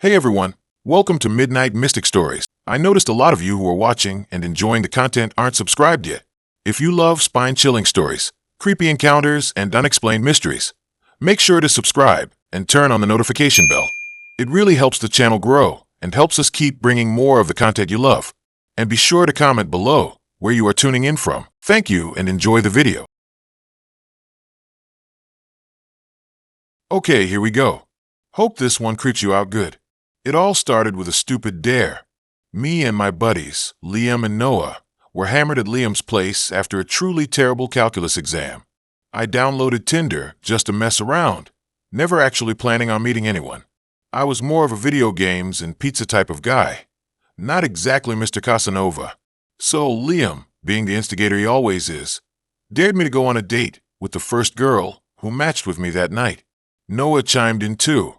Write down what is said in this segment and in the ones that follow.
Hey everyone, welcome to Midnight Mystic Stories. I noticed a lot of you who are watching and enjoying the content aren't subscribed yet. If you love spine-chilling stories, creepy encounters, and unexplained mysteries, make sure to subscribe and turn on the notification bell. It really helps the channel grow and helps us keep bringing more of the content you love. And be sure to comment below where you are tuning in from. Thank you and enjoy the video. Okay, here we go. Hope this one creeps you out good. It all started with a stupid dare. Me and my buddies, Liam and Noah, were hammered at Liam's place after a truly terrible calculus exam. I downloaded Tinder just to mess around, never actually planning on meeting anyone. I was more of a video games and pizza type of guy, not exactly Mr. Casanova. So Liam, being the instigator he always is, dared me to go on a date with the first girl who matched with me that night. Noah chimed in too,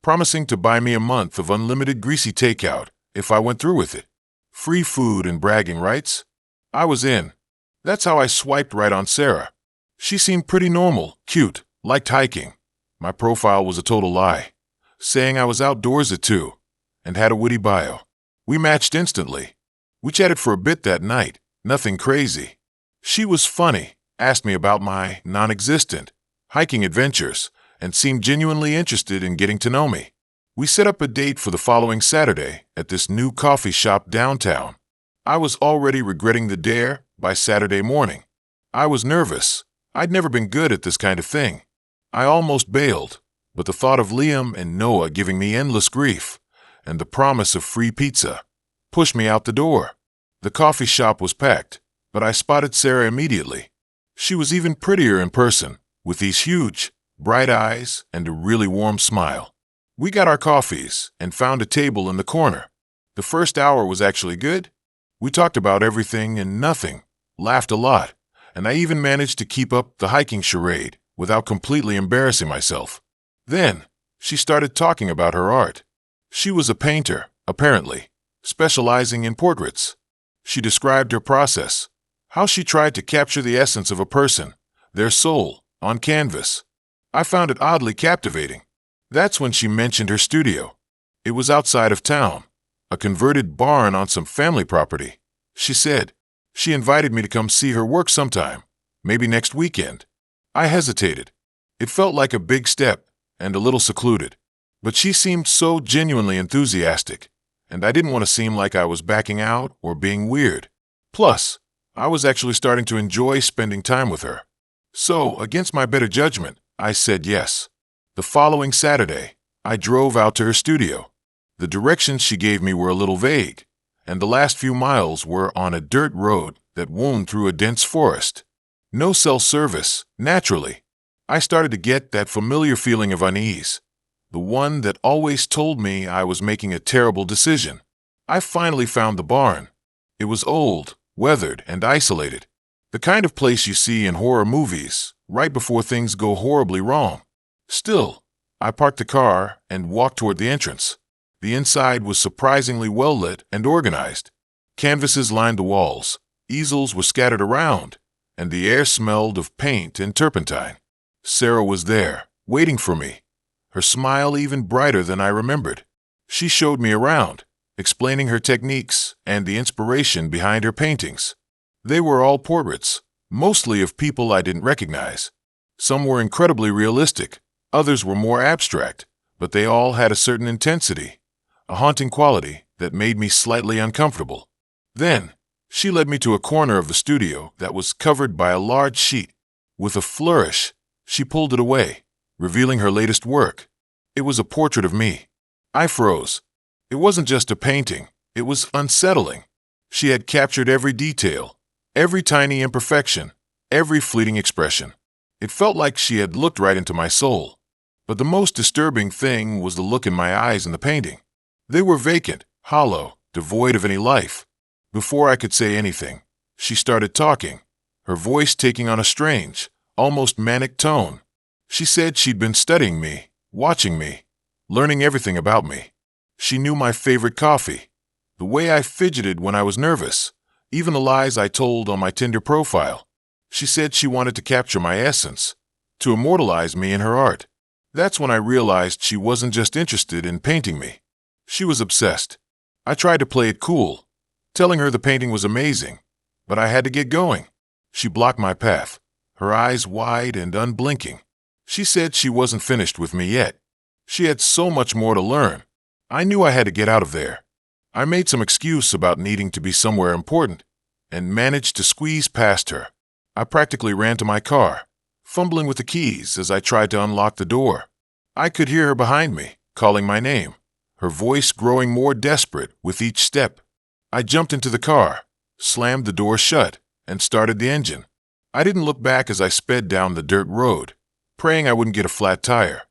promising to buy me a month of unlimited greasy takeout if I went through with it. Free food and bragging rights? I was in. That's how I swiped right on Sarah. She seemed pretty normal, cute, liked hiking. My profile was a total lie, saying I was outdoors at 2, and had a witty bio. We matched instantly. We chatted for a bit that night, nothing crazy. She was funny, asked me about my non-existent hiking adventures, and seemed genuinely interested in getting to know me. We set up a date for the following Saturday at this new coffee shop downtown. I was already regretting the dare by Saturday morning. I was nervous. I'd never been good at this kind of thing. I almost bailed, but the thought of Liam and Noah giving me endless grief and the promise of free pizza pushed me out the door. The coffee shop was packed, but I spotted Sarah immediately. She was even prettier in person, with these huge, bright eyes and a really warm smile. We got our coffees and found a table in the corner. The first hour was actually good. We talked about everything and nothing, laughed a lot, and I even managed to keep up the hiking charade without completely embarrassing myself. Then, she started talking about her art. She was a painter, apparently, specializing in portraits. She described her process, how she tried to capture the essence of a person, their soul, on canvas. I found it oddly captivating. That's when she mentioned her studio. It was outside of town, a converted barn on some family property. She said she invited me to come see her work sometime, maybe next weekend. I hesitated. It felt like a big step and a little secluded, but she seemed so genuinely enthusiastic, and I didn't want to seem like I was backing out or being weird. Plus, I was actually starting to enjoy spending time with her. So, against my better judgment, I said yes. The following Saturday, I drove out to her studio. The directions she gave me were a little vague, and the last few miles were on a dirt road that wound through a dense forest. No cell service, naturally. I started to get that familiar feeling of unease, the one that always told me I was making a terrible decision. I finally found the barn. It was old, weathered, and isolated. The kind of place you see in horror movies, right before things go horribly wrong. Still, I parked the car and walked toward the entrance. The inside was surprisingly well lit and organized. Canvases lined the walls, easels were scattered around, and the air smelled of paint and turpentine. Sarah was there, waiting for me, her smile even brighter than I remembered. She showed me around, explaining her techniques and the inspiration behind her paintings. They were all portraits, mostly of people I didn't recognize. Some were incredibly realistic, others were more abstract, but they all had a certain intensity, a haunting quality that made me slightly uncomfortable. Then, she led me to a corner of the studio that was covered by a large sheet. With a flourish, she pulled it away, revealing her latest work. It was a portrait of me. I froze. It wasn't just a painting, it was unsettling. She had captured every detail, every tiny imperfection, every fleeting expression. It felt like she had looked right into my soul. But the most disturbing thing was the look in my eyes in the painting. They were vacant, hollow, devoid of any life. Before I could say anything, she started talking, her voice taking on a strange, almost manic tone. She said she'd been studying me, watching me, learning everything about me. She knew my favorite coffee, the way I fidgeted when I was nervous, even the lies I told on my Tinder profile. She said she wanted to capture my essence, to immortalize me in her art. That's when I realized she wasn't just interested in painting me. She was obsessed. I tried to play it cool, telling her the painting was amazing, but I had to get going. She blocked my path, her eyes wide and unblinking. She said she wasn't finished with me yet. She had so much more to learn. I knew I had to get out of there. I made some excuse about needing to be somewhere important and managed to squeeze past her. I practically ran to my car, fumbling with the keys as I tried to unlock the door. I could hear her behind me, calling my name, her voice growing more desperate with each step. I jumped into the car, slammed the door shut, and started the engine. I didn't look back as I sped down the dirt road, praying I wouldn't get a flat tire.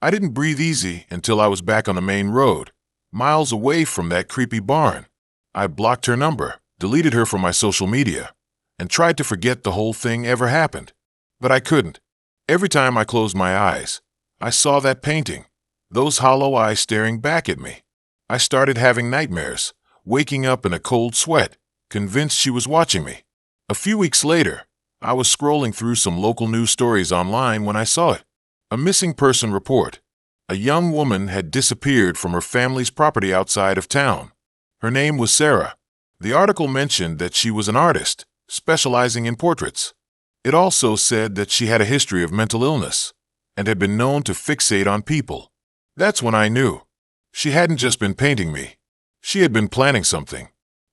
I didn't breathe easy until I was back on the main road, miles away from that creepy barn. I blocked her number, deleted her from my social media, and tried to forget the whole thing ever happened. But I couldn't. Every time I closed my eyes, I saw that painting, those hollow eyes staring back at me. I started having nightmares, waking up in a cold sweat, convinced she was watching me. A few weeks later, I was scrolling through some local news stories online when I saw it. A missing person report. A young woman had disappeared from her family's property outside of town. Her name was Sarah. The article mentioned that she was an artist, specializing in portraits. It also said that she had a history of mental illness and had been known to fixate on people. That's when I knew. She hadn't just been painting me. She had been planning something.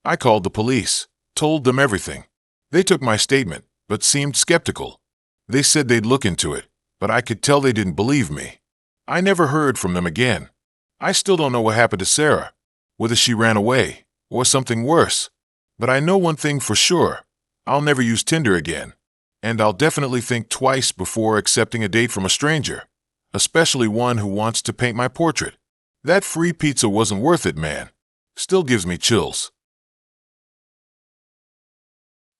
I called the police, told them everything. They took my statement, but seemed skeptical. They said they'd look into it, but I could tell they didn't believe me. I never heard from them again. I still don't know what happened to Sarah, whether she ran away or something worse. But I know one thing for sure. I'll never use Tinder again. And I'll definitely think twice before accepting a date from a stranger, especially one who wants to paint my portrait. That free pizza wasn't worth it, man. Still gives me chills.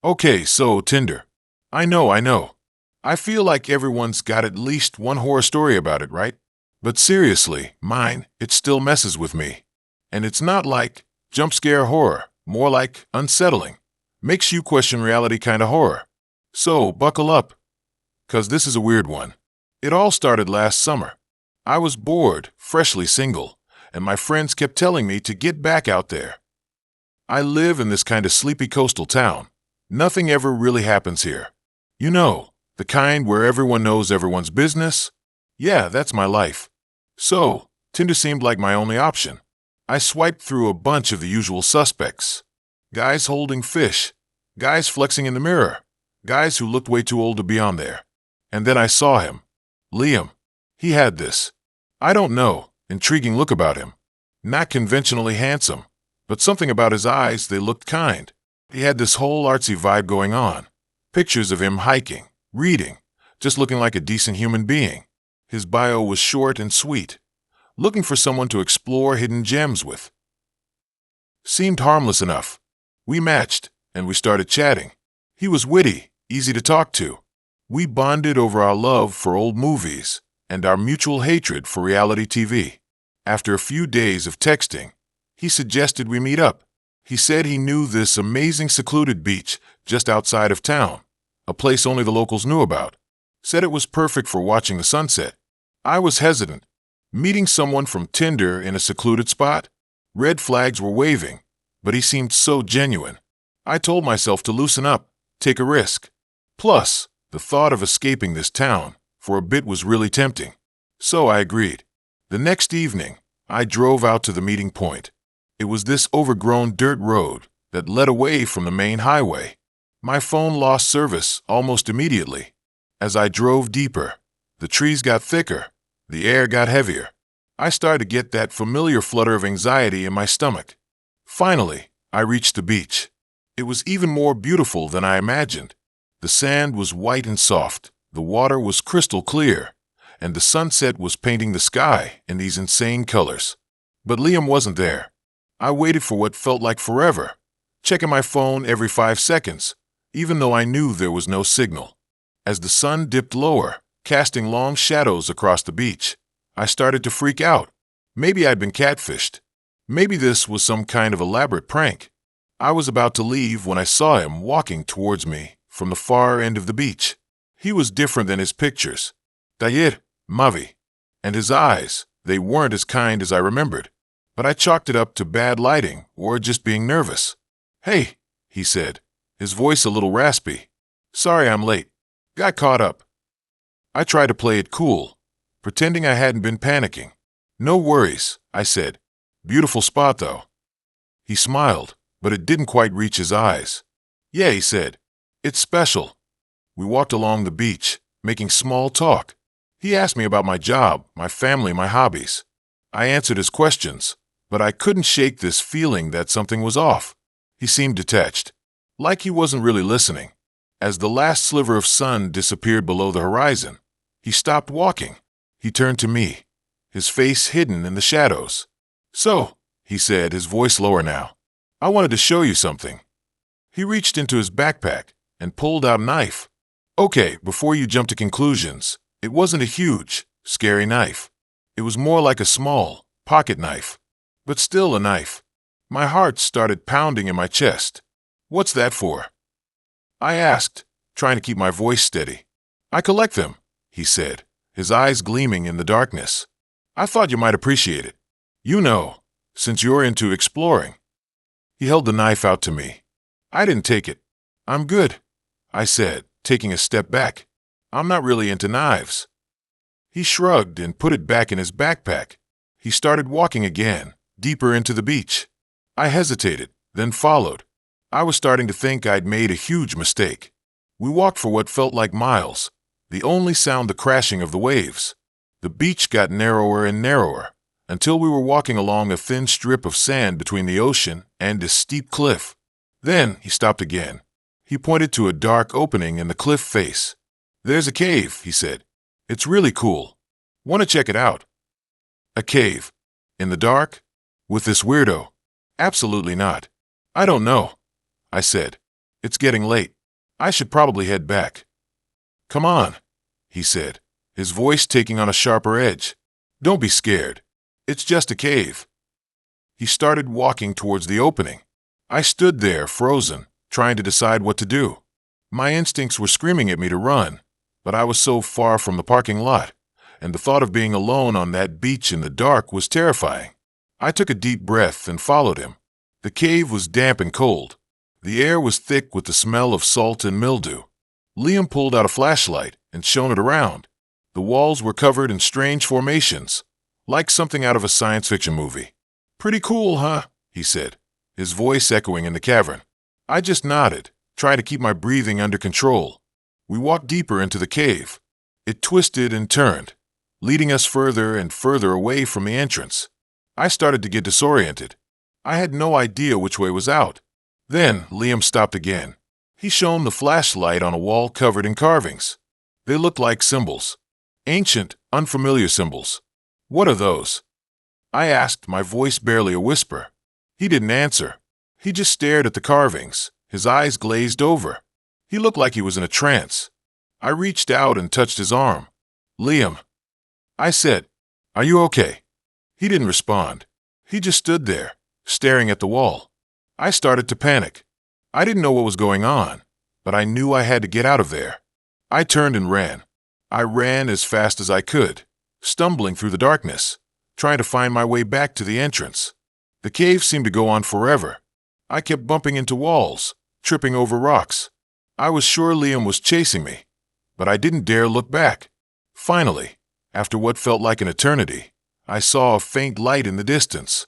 Okay, so Tinder. I know. I feel like everyone's got at least one horror story about it, right? But seriously, mine, it still messes with me. And it's not like jump scare horror, more like unsettling. Makes you question reality kind of horror. So, buckle up, 'cause this is a weird one. It all started last summer. I was bored, freshly single, and my friends kept telling me to get back out there. I live in this kind of sleepy coastal town. Nothing ever really happens here. You know, the kind where everyone knows everyone's business? Yeah, that's my life. So, Tinder seemed like my only option. I swiped through a bunch of the usual suspects. Guys holding fish, guys flexing in the mirror, guys who looked way too old to be on there. And then I saw him. Liam. He had this, I don't know, intriguing look about him. Not conventionally handsome, but something about his eyes, they looked kind. He had this whole artsy vibe going on. Pictures of him hiking, reading, just looking like a decent human being. His bio was short and sweet. Looking for someone to explore hidden gems with. Seemed harmless enough. We matched, and we started chatting. He was witty, easy to talk to. We bonded over our love for old movies and our mutual hatred for reality TV. After a few days of texting, he suggested we meet up. He said he knew this amazing secluded beach just outside of town, a place only the locals knew about. Said it was perfect for watching the sunset. I was hesitant. Meeting someone from Tinder in a secluded spot? Red flags were waving, but he seemed so genuine. I told myself to loosen up, take a risk. Plus, the thought of escaping this town for a bit was really tempting. So I agreed. The next evening, I drove out to the meeting point. It was this overgrown dirt road that led away from the main highway. My phone lost service almost immediately. As I drove deeper, the trees got thicker, the air got heavier. I started to get that familiar flutter of anxiety in my stomach. Finally, I reached the beach. It was even more beautiful than I imagined. The sand was white and soft, the water was crystal clear, and the sunset was painting the sky in these insane colors. But Liam wasn't there. I waited for what felt like forever, checking my phone every 5 seconds, even though I knew there was no signal. As the sun dipped lower, casting long shadows across the beach, I started to freak out. Maybe I'd been catfished. Maybe this was some kind of elaborate prank. I was about to leave when I saw him walking towards me from the far end of the beach. He was different than his pictures. Dayir, Mavi. And his eyes, they weren't as kind as I remembered. but I chalked it up to bad lighting or just being nervous. "Hey," he said, his voice a little raspy. "Sorry I'm late. Got caught up." I tried to play it cool, pretending I hadn't been panicking. "No worries," I said. "Beautiful spot, though." He smiled, but it didn't quite reach his eyes. "Yeah," he said. "It's special." We walked along the beach, making small talk. He asked me about my job, my family, my hobbies. I answered his questions, but I couldn't shake this feeling that something was off. He seemed detached, like he wasn't really listening. As the last sliver of sun disappeared below the horizon, he stopped walking. He turned to me, his face hidden in the shadows. "So," he said, his voice lower now, "I wanted to show you something." He reached into his backpack and pulled out a knife. Okay, before you jump to conclusions, it wasn't a huge, scary knife. It was more like a small, pocket knife, but still a knife. My heart started pounding in my chest. "What's that for?" I asked, trying to keep my voice steady. "I collect them," he said, his eyes gleaming in the darkness. "I thought you might appreciate it. You know, since you're into exploring." He held the knife out to me. I didn't take it. "I'm good," I said, taking a step back. "I'm not really into knives." He shrugged and put it back in his backpack. He started walking again, deeper into the beach. I hesitated, then followed. I was starting to think I'd made a huge mistake. We walked for what felt like miles, the only sound the crashing of the waves. The beach got narrower and narrower, until we were walking along a thin strip of sand between the ocean and a steep cliff. Then he stopped again. He pointed to a dark opening in the cliff face. "There's a cave," he said. "It's really cool. Want to check it out?" A cave? In the dark? With this weirdo? Absolutely not. "I don't know," I said. "It's getting late. I should probably head back." "Come on," he said, his voice taking on a sharper edge. "Don't be scared. It's just a cave." He started walking towards the opening. I stood there, frozen, trying to decide what to do. My instincts were screaming at me to run, but I was so far from the parking lot, and the thought of being alone on that beach in the dark was terrifying. I took a deep breath and followed him. The cave was damp and cold. The air was thick with the smell of salt and mildew. Liam pulled out a flashlight and shone it around. The walls were covered in strange formations, like something out of a science fiction movie. "Pretty cool, huh?" he said, his voice echoing in the cavern. I just nodded, trying to keep my breathing under control. We walked deeper into the cave. It twisted and turned, leading us further and further away from the entrance. I started to get disoriented. I had no idea which way was out. Then Liam stopped again. He shone the flashlight on a wall covered in carvings. They looked like symbols. Ancient, unfamiliar symbols. "What are those?" I asked, my voice barely a whisper. He didn't answer. He just stared at the carvings, his eyes glazed over. He looked like he was in a trance. I reached out and touched his arm. "Liam," I said, "are you okay?" He didn't respond. He just stood there, staring at the wall. I started to panic. I didn't know what was going on, but I knew I had to get out of there. I turned and ran. I ran as fast as I could, stumbling through the darkness, trying to find my way back to the entrance. The cave seemed to go on forever. I kept bumping into walls, tripping over rocks. I was sure Liam was chasing me, but I didn't dare look back. Finally, after what felt like an eternity, I saw a faint light in the distance.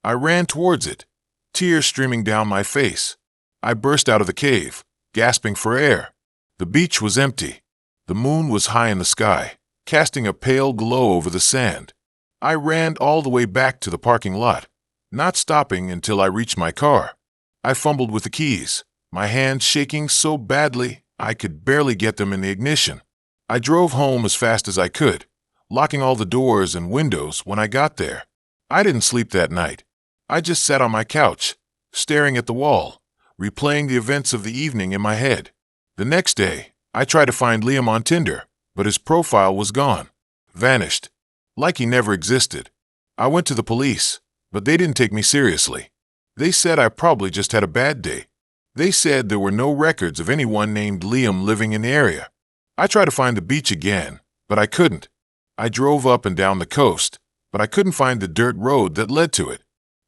I ran towards it, tears streaming down my face. I burst out of the cave, gasping for air. The beach was empty. The moon was high in the sky, casting a pale glow over the sand. I ran all the way back to the parking lot, not stopping until I reached my car. I fumbled with the keys, my hands shaking so badly I could barely get them in the ignition. I drove home as fast as I could, locking all the doors and windows when I got there. I didn't sleep that night. I just sat on my couch, staring at the wall, replaying the events of the evening in my head. The next day, I tried to find Liam on Tinder, but his profile was gone, vanished, like he never existed. I went to the police, but they didn't take me seriously. They said I probably just had a bad day. They said there were no records of anyone named Liam living in the area. I tried to find the beach again, but I couldn't. I drove up and down the coast, but I couldn't find the dirt road that led to it.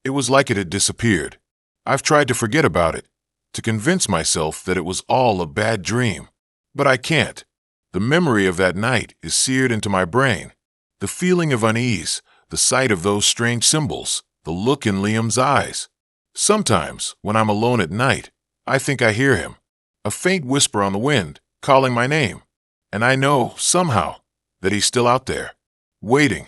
It was like it had disappeared. I've tried to forget about it, to convince myself that it was all a bad dream. But I can't. The memory of that night is seared into my brain. The feeling of unease, the sight of those strange symbols, the look in Liam's eyes. Sometimes, when I'm alone at night, I think I hear him. A faint whisper on the wind, calling my name. And I know, somehow, that he's still out there, waiting.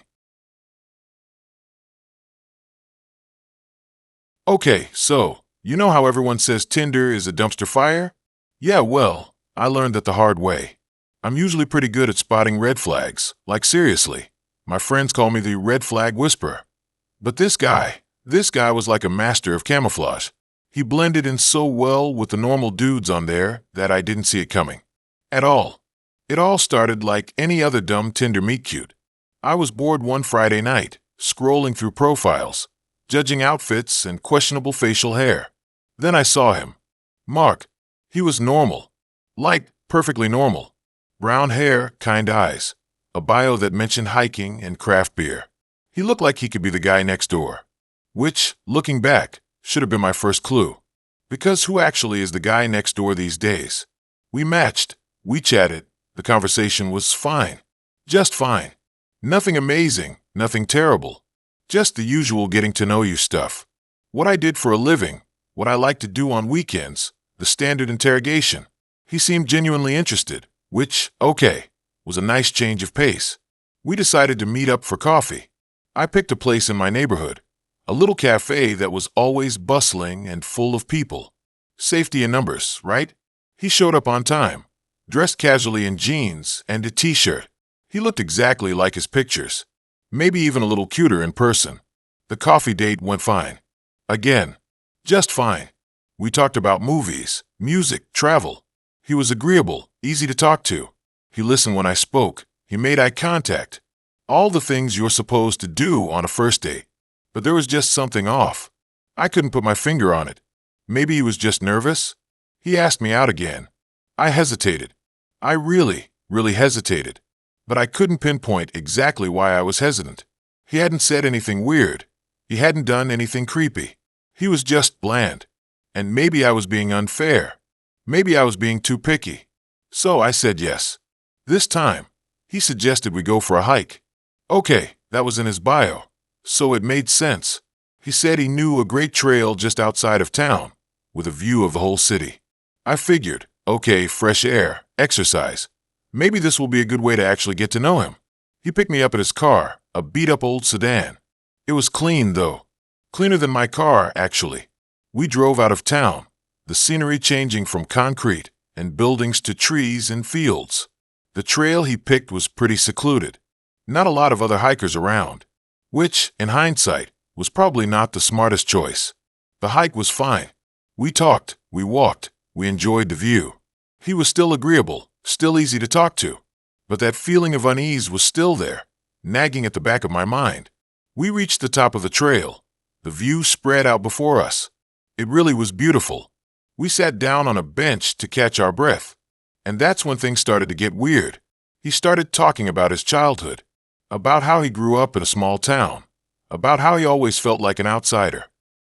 Okay, so, you know how everyone says Tinder is a dumpster fire? Yeah, well, I learned that the hard way. I'm usually pretty good at spotting red flags, like seriously. My friends call me the red flag whisperer. But this guy was like a master of camouflage. He blended in so well with the normal dudes on there that I didn't see it coming. At all. It all started like any other dumb Tinder meet-cute. I was bored one Friday night, scrolling through profiles, judging outfits and questionable facial hair. Then I saw him. Mark. He was normal. Like, perfectly normal. Brown hair, kind eyes. A bio that mentioned hiking and craft beer. He looked like he could be the guy next door. Which, looking back, should have been my first clue. Because who actually is the guy next door these days? We matched. We chatted. The conversation was fine. Just fine. Nothing amazing, nothing terrible. Just the usual getting to know you stuff. What I did for a living, what I like to do on weekends, the standard interrogation. He seemed genuinely interested, which, okay, was a nice change of pace. We decided to meet up for coffee. I picked a place in my neighborhood, a little cafe that was always bustling and full of people. Safety in numbers, right? He showed up on time, dressed casually in jeans and a t-shirt. He looked exactly like his pictures, maybe even a little cuter in person. The coffee date went fine. Again, just fine. We talked about movies, music, travel. He was agreeable, easy to talk to. He listened when I spoke. He made eye contact. All the things you're supposed to do on a first date. But there was just something off. I couldn't put my finger on it. Maybe he was just nervous? He asked me out again. I hesitated. I really hesitated. But I couldn't pinpoint exactly why I was hesitant. He hadn't said anything weird. He hadn't done anything creepy. He was just bland. And maybe I was being unfair. Maybe I was being too picky. So I said yes. This time, he suggested we go for a hike. Okay, that was in his bio. So it made sense. He said he knew a great trail just outside of town, with a view of the whole city. I figured, okay, fresh air, exercise. Maybe this will be a good way to actually get to know him. He picked me up at his car, a beat-up old sedan. It was clean, though. Cleaner than my car, actually. We drove out of town, the scenery changing from concrete and buildings to trees and fields. The trail he picked was pretty secluded. Not a lot of other hikers around. Which, in hindsight, was probably not the smartest choice. The hike was fine. We talked, we walked, we enjoyed the view. He was still agreeable, still easy to talk to. But that feeling of unease was still there, nagging at the back of my mind. We reached the top of the trail. The view spread out before us. It really was beautiful. We sat down on a bench to catch our breath. And that's when things started to get weird. He started talking about his childhood. About how he grew up in a small town. About how he always felt like an outsider.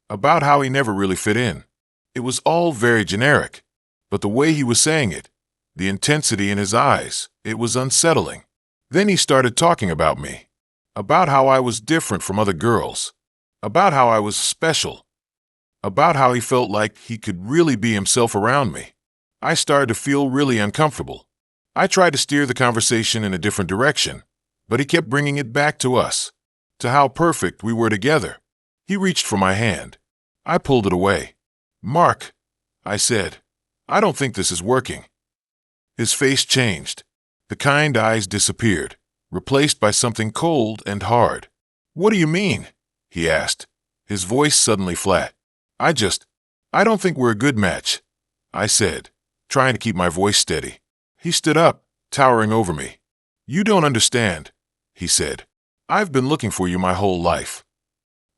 About how he never really fit in. It was all very generic. But the way he was saying it, the intensity in his eyes, it was unsettling. Then he started talking about me. About how I was different from other girls. About how I was special. About how he felt like he could really be himself around me. I started to feel really uncomfortable. I tried to steer the conversation in a different direction. But he kept bringing it back to us, to how perfect we were together. He reached for my hand. I pulled it away. Mark, I said, I don't think this is working. His face changed. The kind eyes disappeared, replaced by something cold and hard. What do you mean? He asked, his voice suddenly flat. I don't think we're a good match, I said, trying to keep my voice steady. He stood up, towering over me. You don't understand, he said. I've been looking for you my whole life.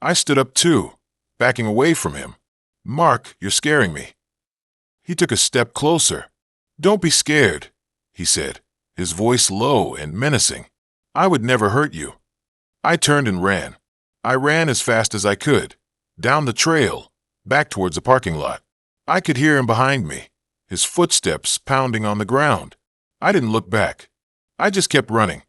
I stood up too, backing away from him. Mark, you're scaring me. He took a step closer. Don't be scared, he said, his voice low and menacing. I would never hurt you. I turned and ran. I ran as fast as I could. down the trail, back towards the parking lot. I could hear him behind me, his footsteps pounding on the ground. I didn't look back. I just kept running.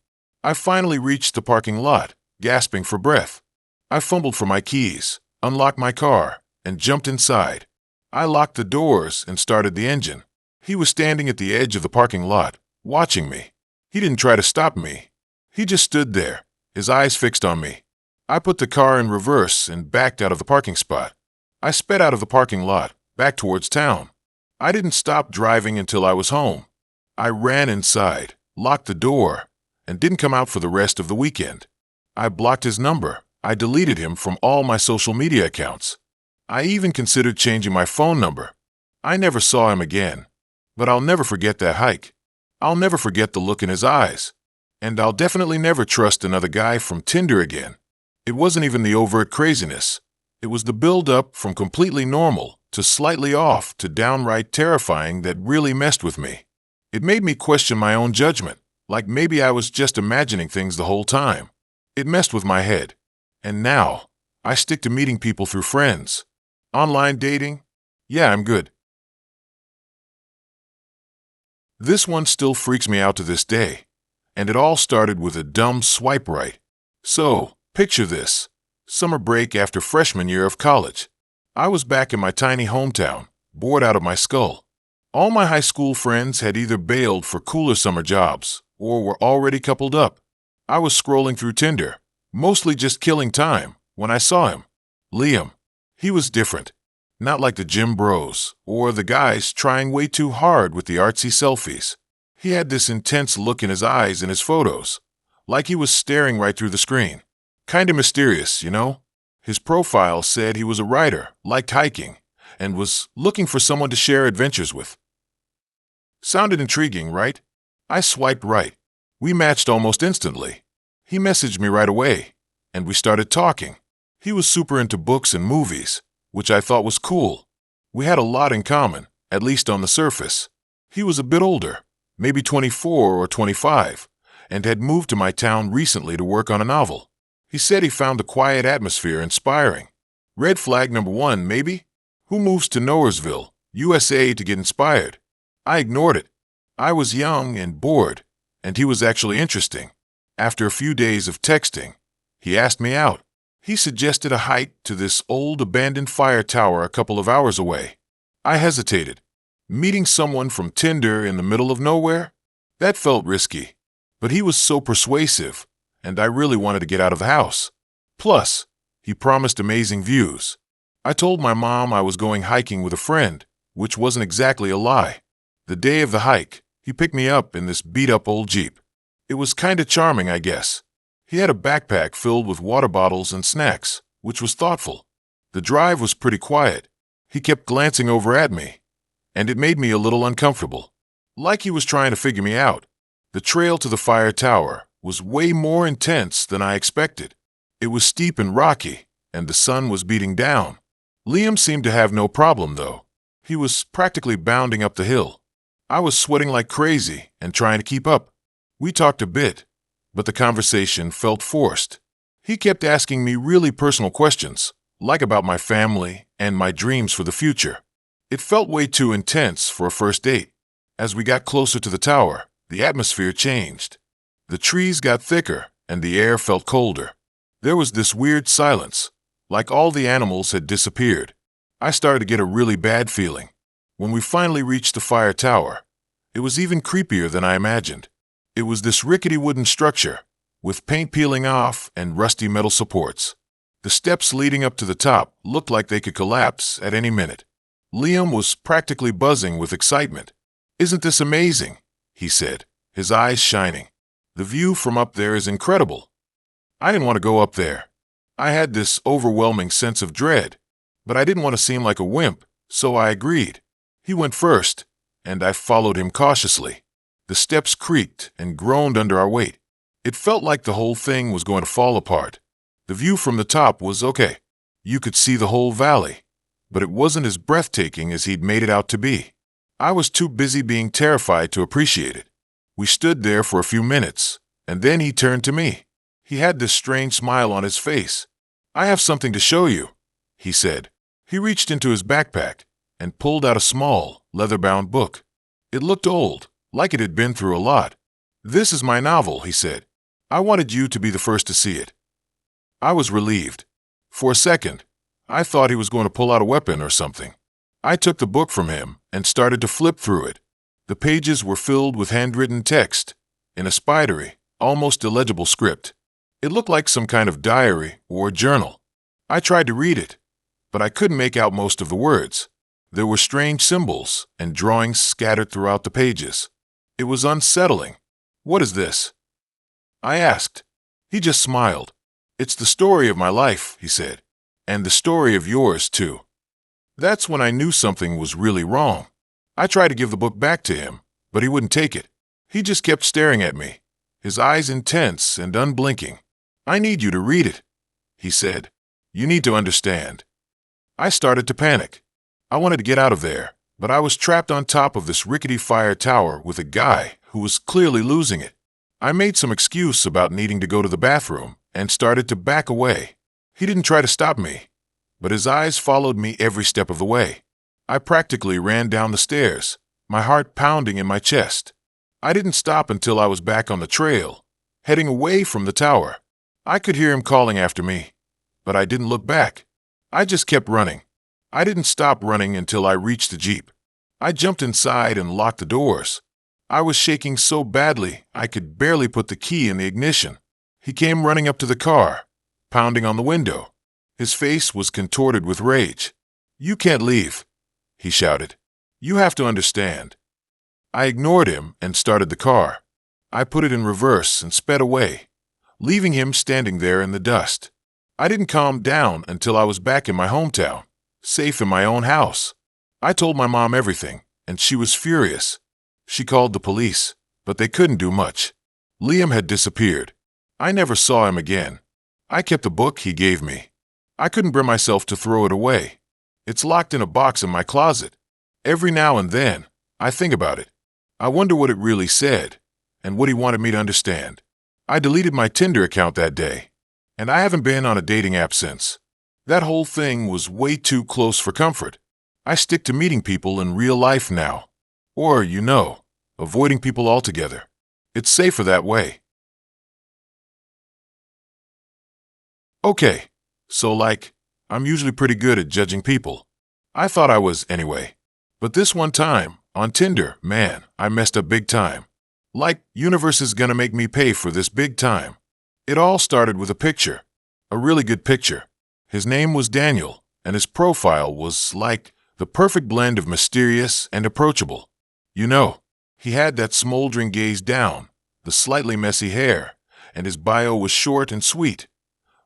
I finally reached the parking lot, gasping for breath. I fumbled for my keys, unlocked my car, and jumped inside. I locked the doors and started the engine. He was standing at the edge of the parking lot, watching me. He didn't try to stop me. He just stood there, his eyes fixed on me. I put the car in reverse and backed out of the parking spot. I sped out of the parking lot, back towards town. I didn't stop driving until I was home. I ran inside, locked the door, and didn't come out for the rest of the weekend. I blocked his number. I deleted him from all my social media accounts. I even considered changing my phone number. I never saw him again. But I'll never forget that hike. I'll never forget the look in his eyes. And I'll definitely never trust another guy from Tinder again. It wasn't even the overt craziness. It was the build-up from completely normal to slightly off to downright terrifying that really messed with me. It made me question my own judgment, like maybe I was just imagining things the whole time. It messed with my head. And now, I stick to meeting people through friends. Online dating? Yeah, I'm good. This one still freaks me out to this day. And it all started with a dumb swipe right. So, picture this. Summer break after freshman year of college. I was back in my tiny hometown, bored out of my skull. All my high school friends had either bailed for cooler summer jobs or were already coupled up. I was scrolling through Tinder, mostly just killing time, when I saw him. Liam. He was different. Not like the gym bros or the guys trying way too hard with the artsy selfies. He had this intense look in his eyes in his photos, like he was staring right through the screen. Kinda mysterious, you know? His profile said he was a writer, liked hiking, and was looking for someone to share adventures with. Sounded intriguing, right? I swiped right. We matched almost instantly. He messaged me right away, and we started talking. He was super into books and movies, which I thought was cool. We had a lot in common, at least on the surface. He was a bit older, maybe 24 or 25, and had moved to my town recently to work on a novel. He said he found the quiet atmosphere inspiring. Red flag number 1, maybe? Who moves to Nowheresville, USA to get inspired? I ignored it. I was young and bored, and he was actually interesting. After a few days of texting, he asked me out. He suggested a hike to this old abandoned fire tower a couple of hours away. I hesitated. Meeting someone from Tinder in the middle of nowhere? That felt risky. But he was so persuasive, and I really wanted to get out of the house. Plus, he promised amazing views. I told my mom I was going hiking with a friend, which wasn't exactly a lie. The day of the hike, he picked me up in this beat-up old Jeep. It was kinda charming, I guess. He had a backpack filled with water bottles and snacks, which was thoughtful. The drive was pretty quiet. He kept glancing over at me, and it made me a little uncomfortable. Like he was trying to figure me out. The trail to the fire tower was way more intense than I expected. It was steep and rocky, and the sun was beating down. Liam seemed to have no problem, though. He was practically bounding up the hill. I was sweating like crazy and trying to keep up. We talked a bit, but the conversation felt forced. He kept asking me really personal questions, like about my family and my dreams for the future. It felt way too intense for a first date. As we got closer to the tower, the atmosphere changed. The trees got thicker and the air felt colder. There was this weird silence, like all the animals had disappeared. I started to get a really bad feeling. When we finally reached the fire tower, it was even creepier than I imagined. It was this rickety wooden structure, with paint peeling off and rusty metal supports. The steps leading up to the top looked like they could collapse at any minute. Liam was practically buzzing with excitement. "Isn't this amazing?" he said, his eyes shining. "The view from up there is incredible." I didn't want to go up there. I had this overwhelming sense of dread, but I didn't want to seem like a wimp, so I agreed. He went first, and I followed him cautiously. The steps creaked and groaned under our weight. It felt like the whole thing was going to fall apart. The view from the top was okay. You could see the whole valley, but it wasn't as breathtaking as he'd made it out to be. I was too busy being terrified to appreciate it. We stood there for a few minutes, and then he turned to me. He had this strange smile on his face. "I have something to show you." he said. He reached into his backpack and pulled out a small, leather-bound book. It looked old, like it had been through a lot. "This is my novel," he said. "I wanted you to be the first to see it." I was relieved. For a second, I thought he was going to pull out a weapon or something. I took the book from him and started to flip through it. The pages were filled with handwritten text in a spidery, almost illegible script. It looked like some kind of diary or journal. I tried to read it, but I couldn't make out most of the words. There were strange symbols and drawings scattered throughout the pages. It was unsettling. "What is this?" I asked. He just smiled. "It's the story of my life," he said, "and the story of yours, too." That's when I knew something was really wrong. I tried to give the book back to him, but he wouldn't take it. He just kept staring at me, his eyes intense and unblinking. "I need you to read it," he said. "You need to understand." I started to panic. I wanted to get out of there, but I was trapped on top of this rickety fire tower with a guy who was clearly losing it. I made some excuse about needing to go to the bathroom and started to back away. He didn't try to stop me, but his eyes followed me every step of the way. I practically ran down the stairs, my heart pounding in my chest. I didn't stop until I was back on the trail, heading away from the tower. I could hear him calling after me, but I didn't look back. I just kept running. I didn't stop running until I reached the Jeep. I jumped inside and locked the doors. I was shaking so badly I could barely put the key in the ignition. He came running up to the car, pounding on the window. His face was contorted with rage. "You can't leave," he shouted. "You have to understand." I ignored him and started the car. I put it in reverse and sped away, leaving him standing there in the dust. I didn't calm down until I was back in my hometown, safe in my own house. I told my mom everything, and she was furious. She called the police, but they couldn't do much. Liam had disappeared. I never saw him again. I kept the book he gave me. I couldn't bring myself to throw it away. It's locked in a box in my closet. Every now and then, I think about it. I wonder what it really said, and what he wanted me to understand. I deleted my Tinder account that day, and I haven't been on a dating app since. That whole thing was way too close for comfort. I stick to meeting people in real life now. Or, avoiding people altogether. It's safer that way. Okay, so I'm usually pretty good at judging people. I thought I was anyway. But this one time, on Tinder, man, I messed up big time. Universe is gonna make me pay for this big time. It all started with a picture. A really good picture. His name was Daniel, and his profile was the perfect blend of mysterious and approachable. He had that smoldering gaze down, the slightly messy hair, and his bio was short and sweet.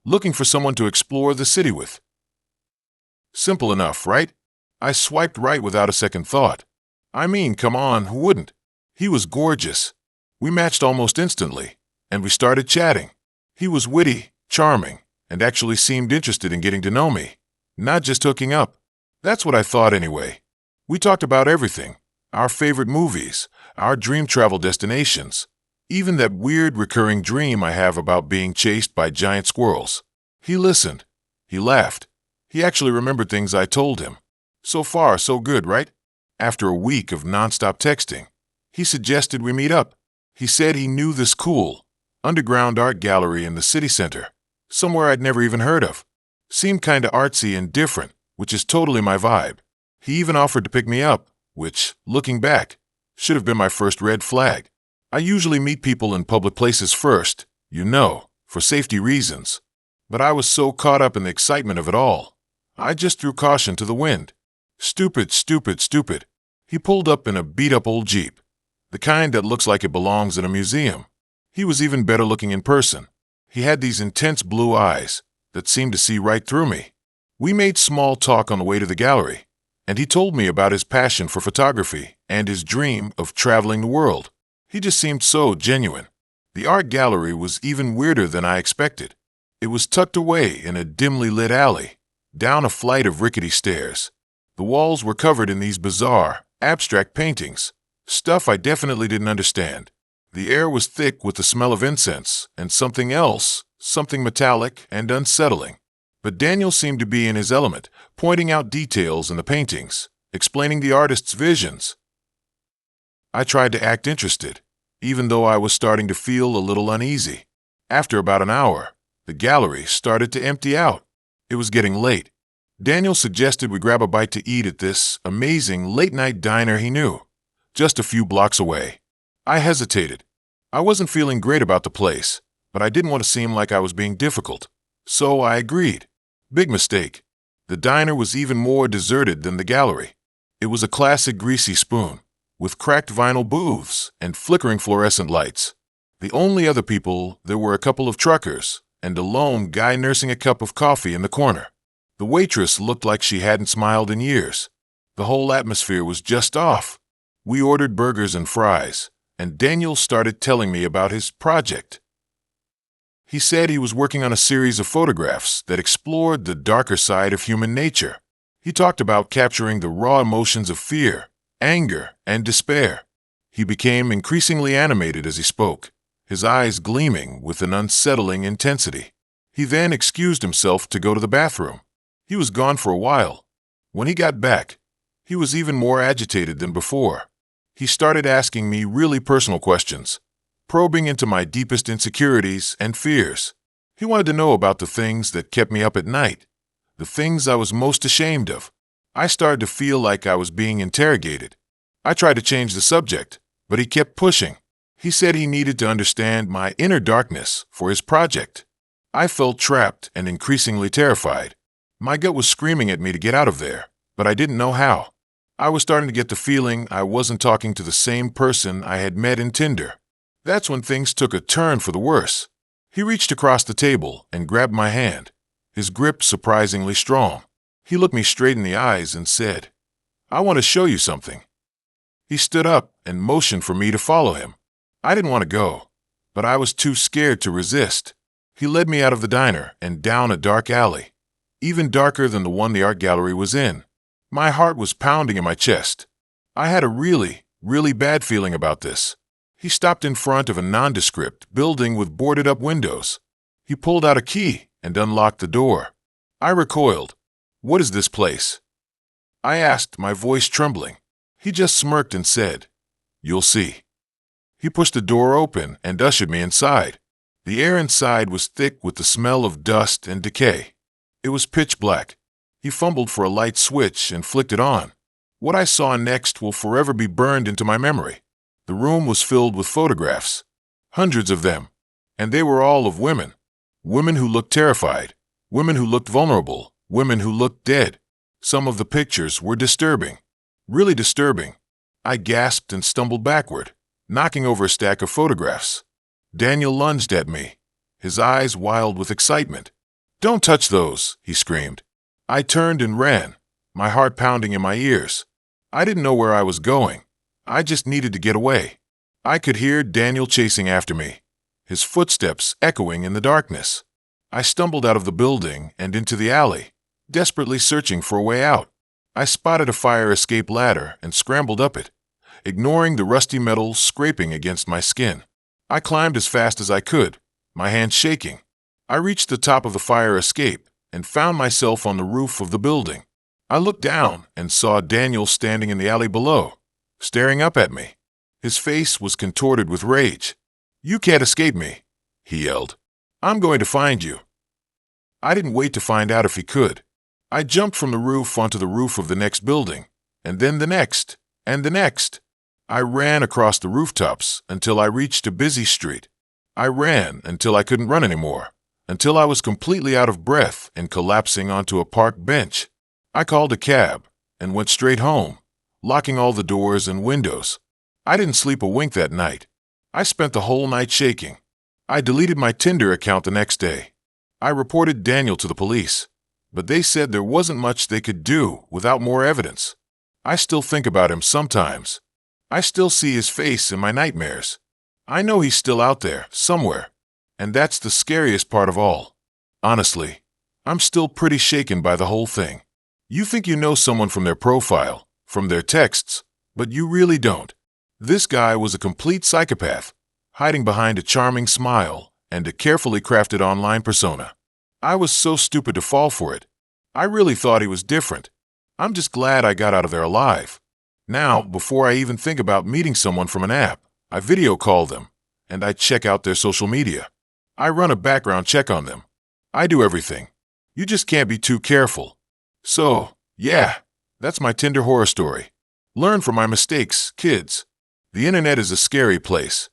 Looking for someone to explore the city with. Simple enough, right? I swiped right without a second thought. I mean, come on, who wouldn't? He was gorgeous. We matched almost instantly, and we started chatting. He was witty, charming, and actually seemed interested in getting to know me, not just hooking up. That's what I thought anyway. We talked about everything. Our favorite movies, our dream travel destinations, even that weird recurring dream I have about being chased by giant squirrels. He listened. He laughed. He actually remembered things I told him. So far, so good, right? After a week of nonstop texting, he suggested we meet up. He said he knew this cool, underground art gallery in the city center, somewhere I'd never even heard of. Seemed kinda artsy and different, which is totally my vibe. He even offered to pick me up, which, looking back, should have been my first red flag. I usually meet people in public places first, for safety reasons. But I was so caught up in the excitement of it all, I just threw caution to the wind. Stupid, stupid, stupid. He pulled up in a beat-up old Jeep, the kind that looks like it belongs in a museum. He was even better looking in person. He had these intense blue eyes that seemed to see right through me. We made small talk on the way to the gallery, and he told me about his passion for photography and his dream of traveling the world. He just seemed so genuine. The art gallery was even weirder than I expected. It was tucked away in a dimly lit alley, down a flight of rickety stairs. The walls were covered in these bizarre, abstract paintings, stuff I definitely didn't understand. The air was thick with the smell of incense and something else, something metallic and unsettling. But Daniel seemed to be in his element, pointing out details in the paintings, explaining the artist's visions. I tried to act interested, even though I was starting to feel a little uneasy. After about an hour, the gallery started to empty out. It was getting late. Daniel suggested we grab a bite to eat at this amazing late-night diner he knew, just a few blocks away. I hesitated. I wasn't feeling great about the place, but I didn't want to seem like I was being difficult. So I agreed. Big mistake. The diner was even more deserted than the gallery. It was a classic greasy spoon, with cracked vinyl booths and flickering fluorescent lights. The only other people there were a couple of truckers and a lone guy nursing a cup of coffee in the corner. The waitress looked like she hadn't smiled in years. The whole atmosphere was just off. We ordered burgers and fries, and Daniel started telling me about his project. He said he was working on a series of photographs that explored the darker side of human nature. He talked about capturing the raw emotions of fear, anger, and despair. He became increasingly animated as he spoke, his eyes gleaming with an unsettling intensity. He then excused himself to go to the bathroom. He was gone for a while. When he got back, he was even more agitated than before. He started asking me really personal questions, probing into my deepest insecurities and fears. He wanted to know about the things that kept me up at night, the things I was most ashamed of. I started to feel like I was being interrogated. I tried to change the subject, but he kept pushing. He said he needed to understand my inner darkness for his project. I felt trapped and increasingly terrified. My gut was screaming at me to get out of there, but I didn't know how. I was starting to get the feeling I wasn't talking to the same person I had met in Tinder. That's when things took a turn for the worse. He reached across the table and grabbed my hand, his grip surprisingly strong. He looked me straight in the eyes and said, "I want to show you something." He stood up and motioned for me to follow him. I didn't want to go, but I was too scared to resist. He led me out of the diner and down a dark alley, even darker than the one the art gallery was in. My heart was pounding in my chest. I had a really bad feeling about this. He stopped in front of a nondescript building with boarded-up windows. He pulled out a key and unlocked the door. I recoiled. "What is this place?" I asked, my voice trembling. He just smirked and said, "You'll see." He pushed the door open and ushered me inside. The air inside was thick with the smell of dust and decay. It was pitch black. He fumbled for a light switch and flicked it on. What I saw next will forever be burned into my memory. The room was filled with photographs, hundreds of them, and they were all of women. Women who looked terrified, women who looked vulnerable, women who looked dead. Some of the pictures were disturbing, really disturbing. I gasped and stumbled backward, knocking over a stack of photographs. Daniel lunged at me, his eyes wild with excitement. "Don't touch those," he screamed. I turned and ran, my heart pounding in my ears. I didn't know where I was going. I just needed to get away. I could hear Daniel chasing after me, his footsteps echoing in the darkness. I stumbled out of the building and into the alley, desperately searching for a way out. I spotted a fire escape ladder and scrambled up it, ignoring the rusty metal scraping against my skin. I climbed as fast as I could, my hands shaking. I reached the top of the fire escape and found myself on the roof of the building. I looked down and saw Daniel standing in the alley below, staring up at me. His face was contorted with rage. "You can't escape me," he yelled. "I'm going to find you." I didn't wait to find out if he could. I jumped from the roof onto the roof of the next building, and then the next, and the next. I ran across the rooftops until I reached a busy street. I ran until I couldn't run anymore, until I was completely out of breath and collapsing onto a park bench. I called a cab and went straight home, locking all the doors and windows. I didn't sleep a wink that night. I spent the whole night shaking. I deleted my Tinder account the next day. I reported Daniel to the police, but they said there wasn't much they could do without more evidence. I still think about him sometimes. I still see his face in my nightmares. I know he's still out there, somewhere, and that's the scariest part of all. Honestly, I'm still pretty shaken by the whole thing. You think you know someone from their profile, from their texts, but you really don't. This guy was a complete psychopath, hiding behind a charming smile and a carefully crafted online persona. I was so stupid to fall for it. I really thought he was different. I'm just glad I got out of there alive. Now, before I even think about meeting someone from an app, I video call them, and I check out their social media. I run a background check on them. I do everything. You just can't be too careful. So, yeah, that's my Tinder horror story. Learn from my mistakes, kids. The internet is a scary place.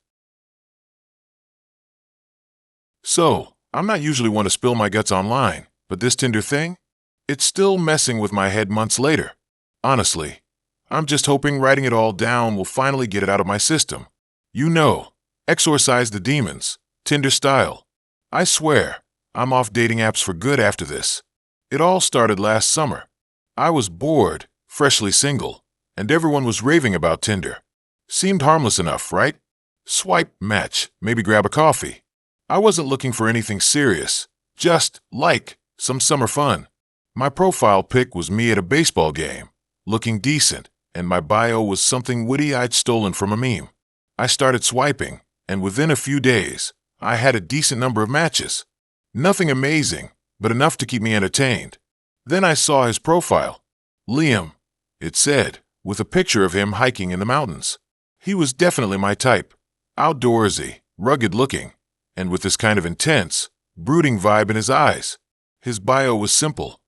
So, I'm not usually one to spill my guts online, but this Tinder thing? It's still messing with my head months later. Honestly, I'm just hoping writing it all down will finally get it out of my system. You know, exorcise the demons, Tinder style. I swear, I'm off dating apps for good after this. It all started last summer. I was bored, freshly single, and everyone was raving about Tinder. Seemed harmless enough, right? Swipe, match, maybe grab a coffee. I wasn't looking for anything serious, just, some summer fun. My profile pic was me at a baseball game, looking decent, and my bio was something witty I'd stolen from a meme. I started swiping, and within a few days, I had a decent number of matches. Nothing amazing, but enough to keep me entertained. Then I saw his profile. Liam, it said, with a picture of him hiking in the mountains. He was definitely my type, outdoorsy, rugged-looking, and with this kind of intense, brooding vibe in his eyes. His bio was simple,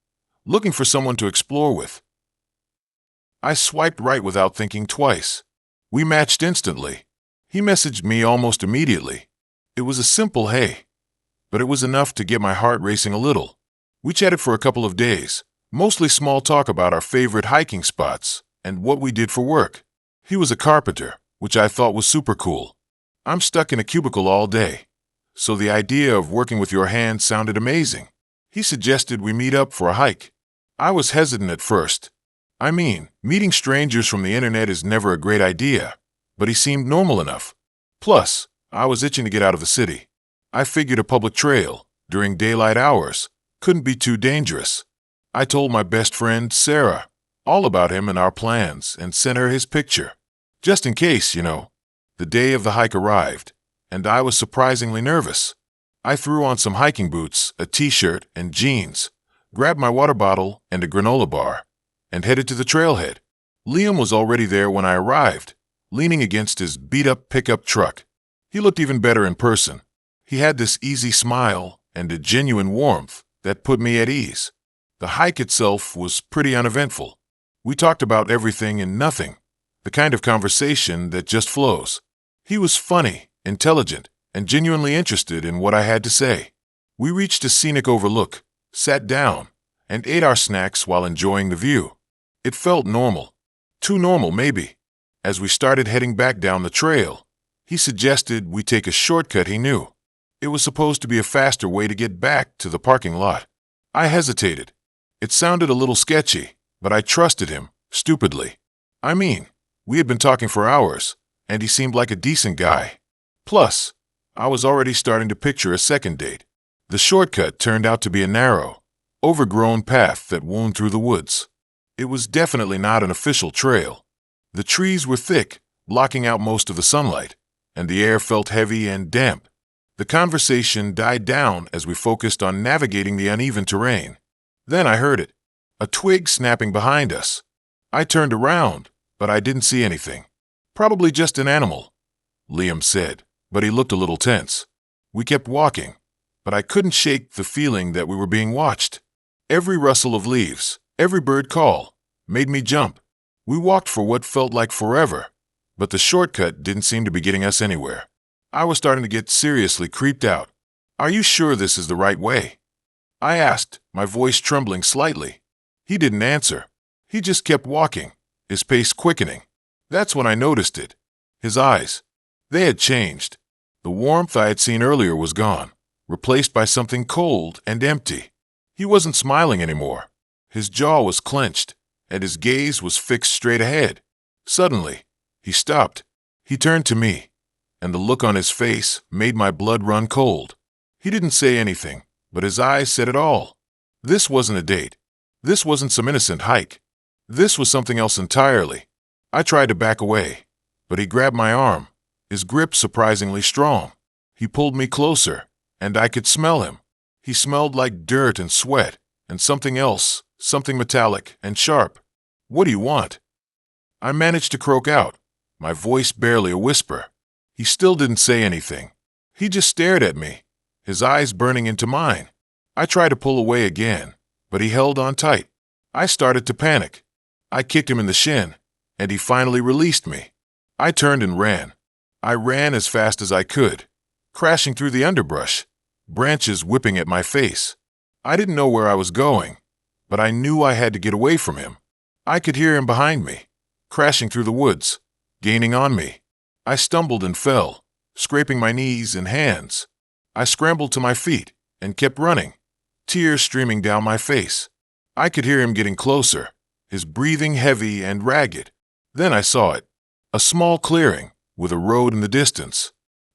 looking for someone to explore with. I swiped right without thinking twice. We matched instantly. He messaged me almost immediately. It was a simple hey, but it was enough to get my heart racing a little. We chatted for a couple of days, mostly small talk about our favorite hiking spots and what we did for work. He was a carpenter, which I thought was super cool. I'm stuck in a cubicle all day, so the idea of working with your hands sounded amazing. He suggested we meet up for a hike. I was hesitant at first. I mean, meeting strangers from the internet is never a great idea, but he seemed normal enough. Plus, I was itching to get out of the city. I figured a public trail, during daylight hours, couldn't be too dangerous. I told my best friend, Sarah, all about him and our plans and sent her his picture. Just in case, you know. The day of the hike arrived, and I was surprisingly nervous. I threw on some hiking boots, a t-shirt, and jeans, grabbed my water bottle and a granola bar, and headed to the trailhead. Liam was already there when I arrived, leaning against his beat-up pickup truck. He looked even better in person. He had this easy smile and a genuine warmth that put me at ease. The hike itself was pretty uneventful. We talked about everything and nothing, the kind of conversation that just flows. He was funny, intelligent, and genuinely interested in what I had to say. We reached a scenic overlook, sat down, and ate our snacks while enjoying the view. It felt normal. Too normal, maybe. As we started heading back down the trail, he suggested we take a shortcut he knew. It was supposed to be a faster way to get back to the parking lot. I hesitated. It sounded a little sketchy, but I trusted him, stupidly. I mean, we had been talking for hours, and he seemed like a decent guy. Plus, I was already starting to picture a second date. The shortcut turned out to be a narrow, overgrown path that wound through the woods. It was definitely not an official trail. The trees were thick, blocking out most of the sunlight, and the air felt heavy and damp. The conversation died down as we focused on navigating the uneven terrain. Then I heard it, a twig snapping behind us. I turned around, but I didn't see anything. Probably just an animal, Liam said, but he looked a little tense. We kept walking, but I couldn't shake the feeling that we were being watched. Every rustle of leaves, every bird call, made me jump. We walked for what felt like forever, but the shortcut didn't seem to be getting us anywhere. I was starting to get seriously creeped out. "Are you sure this is the right way?" I asked, my voice trembling slightly. He didn't answer. He just kept walking, his pace quickening. That's when I noticed it. His eyes. They had changed. The warmth I had seen earlier was gone, replaced by something cold and empty. He wasn't smiling anymore. His jaw was clenched, and his gaze was fixed straight ahead. Suddenly, he stopped. He turned to me, and the look on his face made my blood run cold. He didn't say anything, but his eyes said it all. This wasn't a date. This wasn't some innocent hike. This was something else entirely. I tried to back away, but he grabbed my arm, his grip surprisingly strong. He pulled me closer, and I could smell him. He smelled like dirt and sweat, and something else, something metallic and sharp. "What do you want?" I managed to croak out, my voice barely a whisper. He still didn't say anything. He just stared at me, his eyes burning into mine. I tried to pull away again, but he held on tight. I started to panic. I kicked him in the shin, and he finally released me. I turned and ran. I ran as fast as I could, crashing through the underbrush, branches whipping at my face. I didn't know where I was going, but I knew I had to get away from him. I could hear him behind me, crashing through the woods, gaining on me. I stumbled and fell, scraping my knees and hands. I scrambled to my feet and kept running, tears streaming down my face. I could hear him getting closer, his breathing heavy and ragged. Then I saw it, a small clearing with a road in the distance.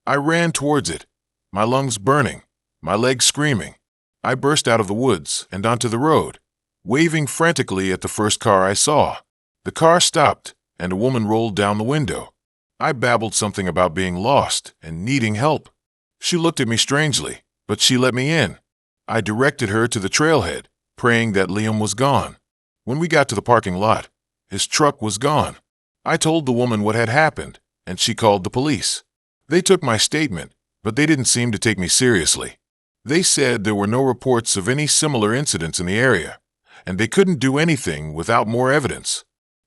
I ran towards it, my lungs burning, my legs screaming. I burst out of the woods and onto the road, waving frantically at the first car I saw. The car stopped, and a woman rolled down the window. I babbled something about being lost and needing help. She looked at me strangely, but she let me in. I directed her to the trailhead, praying that Liam was gone. When we got to the parking lot, his truck was gone. I told the woman what had happened, and she called the police. They took my statement, but they didn't seem to take me seriously. They said there were no reports of any similar incidents in the area, and they couldn't do anything without more evidence.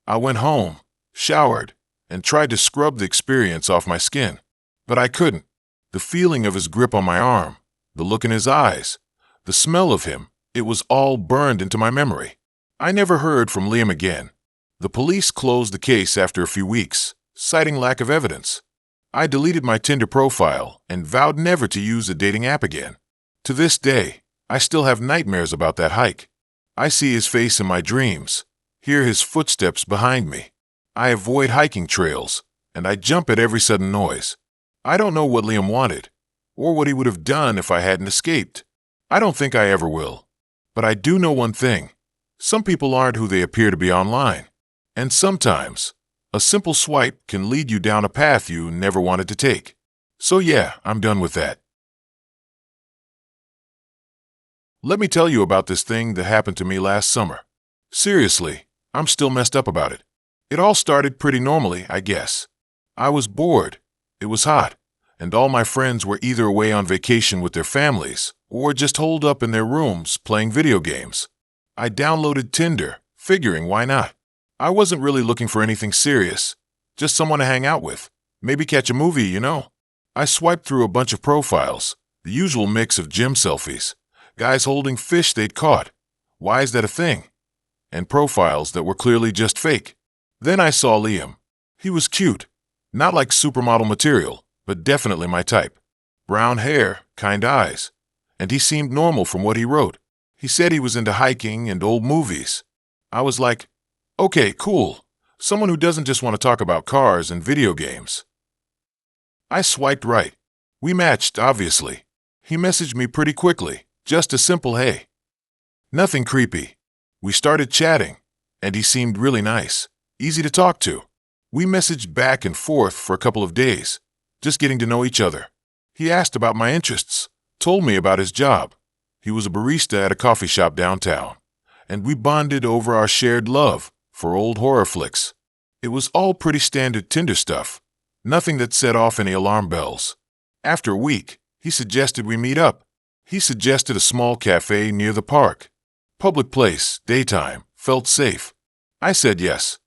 I went home, showered, and tried to scrub the experience off my skin, but I couldn't. The feeling of his grip on my arm, the look in his eyes, the smell of him, it was all burned into my memory. I never heard from Liam again. The police closed the case after a few weeks, citing lack of evidence. I deleted my Tinder profile and vowed never to use a dating app again. To this day, I still have nightmares about that hike. I see his face in my dreams, hear his footsteps behind me. I avoid hiking trails, and I jump at every sudden noise. I don't know what Liam wanted, or what he would have done if I hadn't escaped. I don't think I ever will. But I do know one thing. Some people aren't who they appear to be online. And sometimes, a simple swipe can lead you down a path you never wanted to take. So yeah, I'm done with that. Let me tell you about this thing that happened to me last summer. Seriously, I'm still messed up about it. It all started pretty normally, I guess. I was bored, it was hot, and all my friends were either away on vacation with their families or just holed up in their rooms playing video games. I downloaded Tinder, figuring why not. I wasn't really looking for anything serious, just someone to hang out with, maybe catch a movie, you know. I swiped through a bunch of profiles, the usual mix of gym selfies, guys holding fish they'd caught, why is that a thing? And profiles that were clearly just fake. Then I saw Liam. He was cute, not like supermodel material, but definitely my type. Brown hair, kind eyes, and he seemed normal from what he wrote. He said he was into hiking and old movies. I was like, okay, cool, someone who doesn't just want to talk about cars and video games. I swiped right. We matched, obviously. He messaged me pretty quickly, just a simple hey. Nothing creepy. We started chatting, and he seemed really nice, easy to talk to. We messaged back and forth for a couple of days, just getting to know each other. He asked about my interests, told me about his job. He was a barista at a coffee shop downtown, and we bonded over our shared love for old horror flicks. It was all pretty standard Tinder stuff, nothing that set off any alarm bells. After a week, he suggested we meet up. He suggested a small cafe near the park. Public place, daytime, felt safe. I said yes.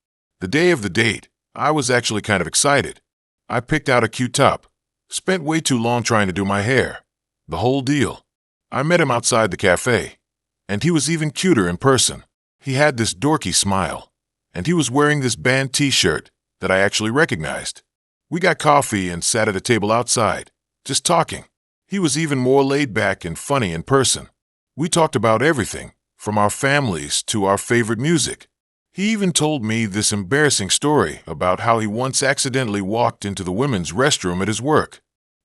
The day of the date, I was actually kind of excited. I picked out a cute top, spent way too long trying to do my hair. The whole deal. I met him outside the cafe, and he was even cuter in person. He had this dorky smile, and he was wearing this band t-shirt that I actually recognized. We got coffee and sat at a table outside, just talking. He was even more laid back and funny in person. We talked about everything, from our families to our favorite music. He even told me this embarrassing story about how he once accidentally walked into the women's restroom at his work.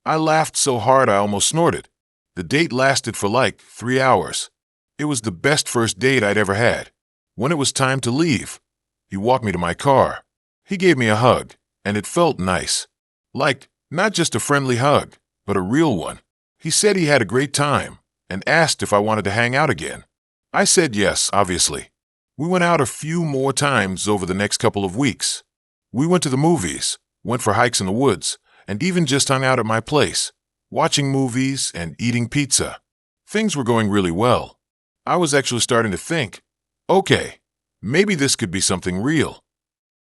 I laughed so hard I almost snorted. The date lasted for like 3 hours. It was the best first date I'd ever had. When it was time to leave, he walked me to my car. He gave me a hug, and it felt nice. Like, not just a friendly hug, but a real one. He said he had a great time, and asked if I wanted to hang out again. I said yes, obviously. We went out a few more times over the next couple of weeks. We went to the movies, went for hikes in the woods, and even just hung out at my place, watching movies and eating pizza. Things were going really well. I was actually starting to think, okay, maybe this could be something real.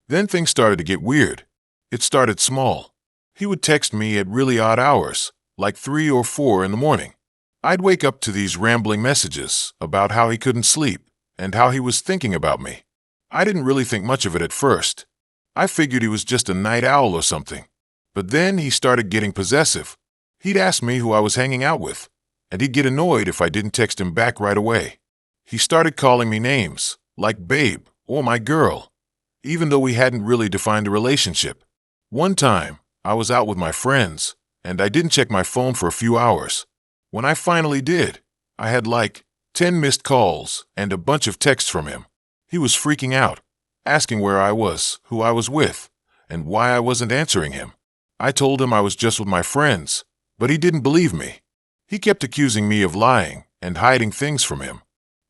Then things started to get weird. It started small. He would text me at really odd hours, like 3 or 4 in the morning. I'd wake up to these rambling messages about how he couldn't sleep and how he was thinking about me. I didn't really think much of it at first. I figured he was just a night owl or something. But then he started getting possessive. He'd ask me who I was hanging out with, and he'd get annoyed if I didn't text him back right away. He started calling me names, like babe or my girl, even though we hadn't really defined a relationship. One time, I was out with my friends, and I didn't check my phone for a few hours. When I finally did, I had like 10 missed calls and a bunch of texts from him. He was freaking out, asking where I was, who I was with, and why I wasn't answering him. I told him I was just with my friends, but he didn't believe me. He kept accusing me of lying and hiding things from him.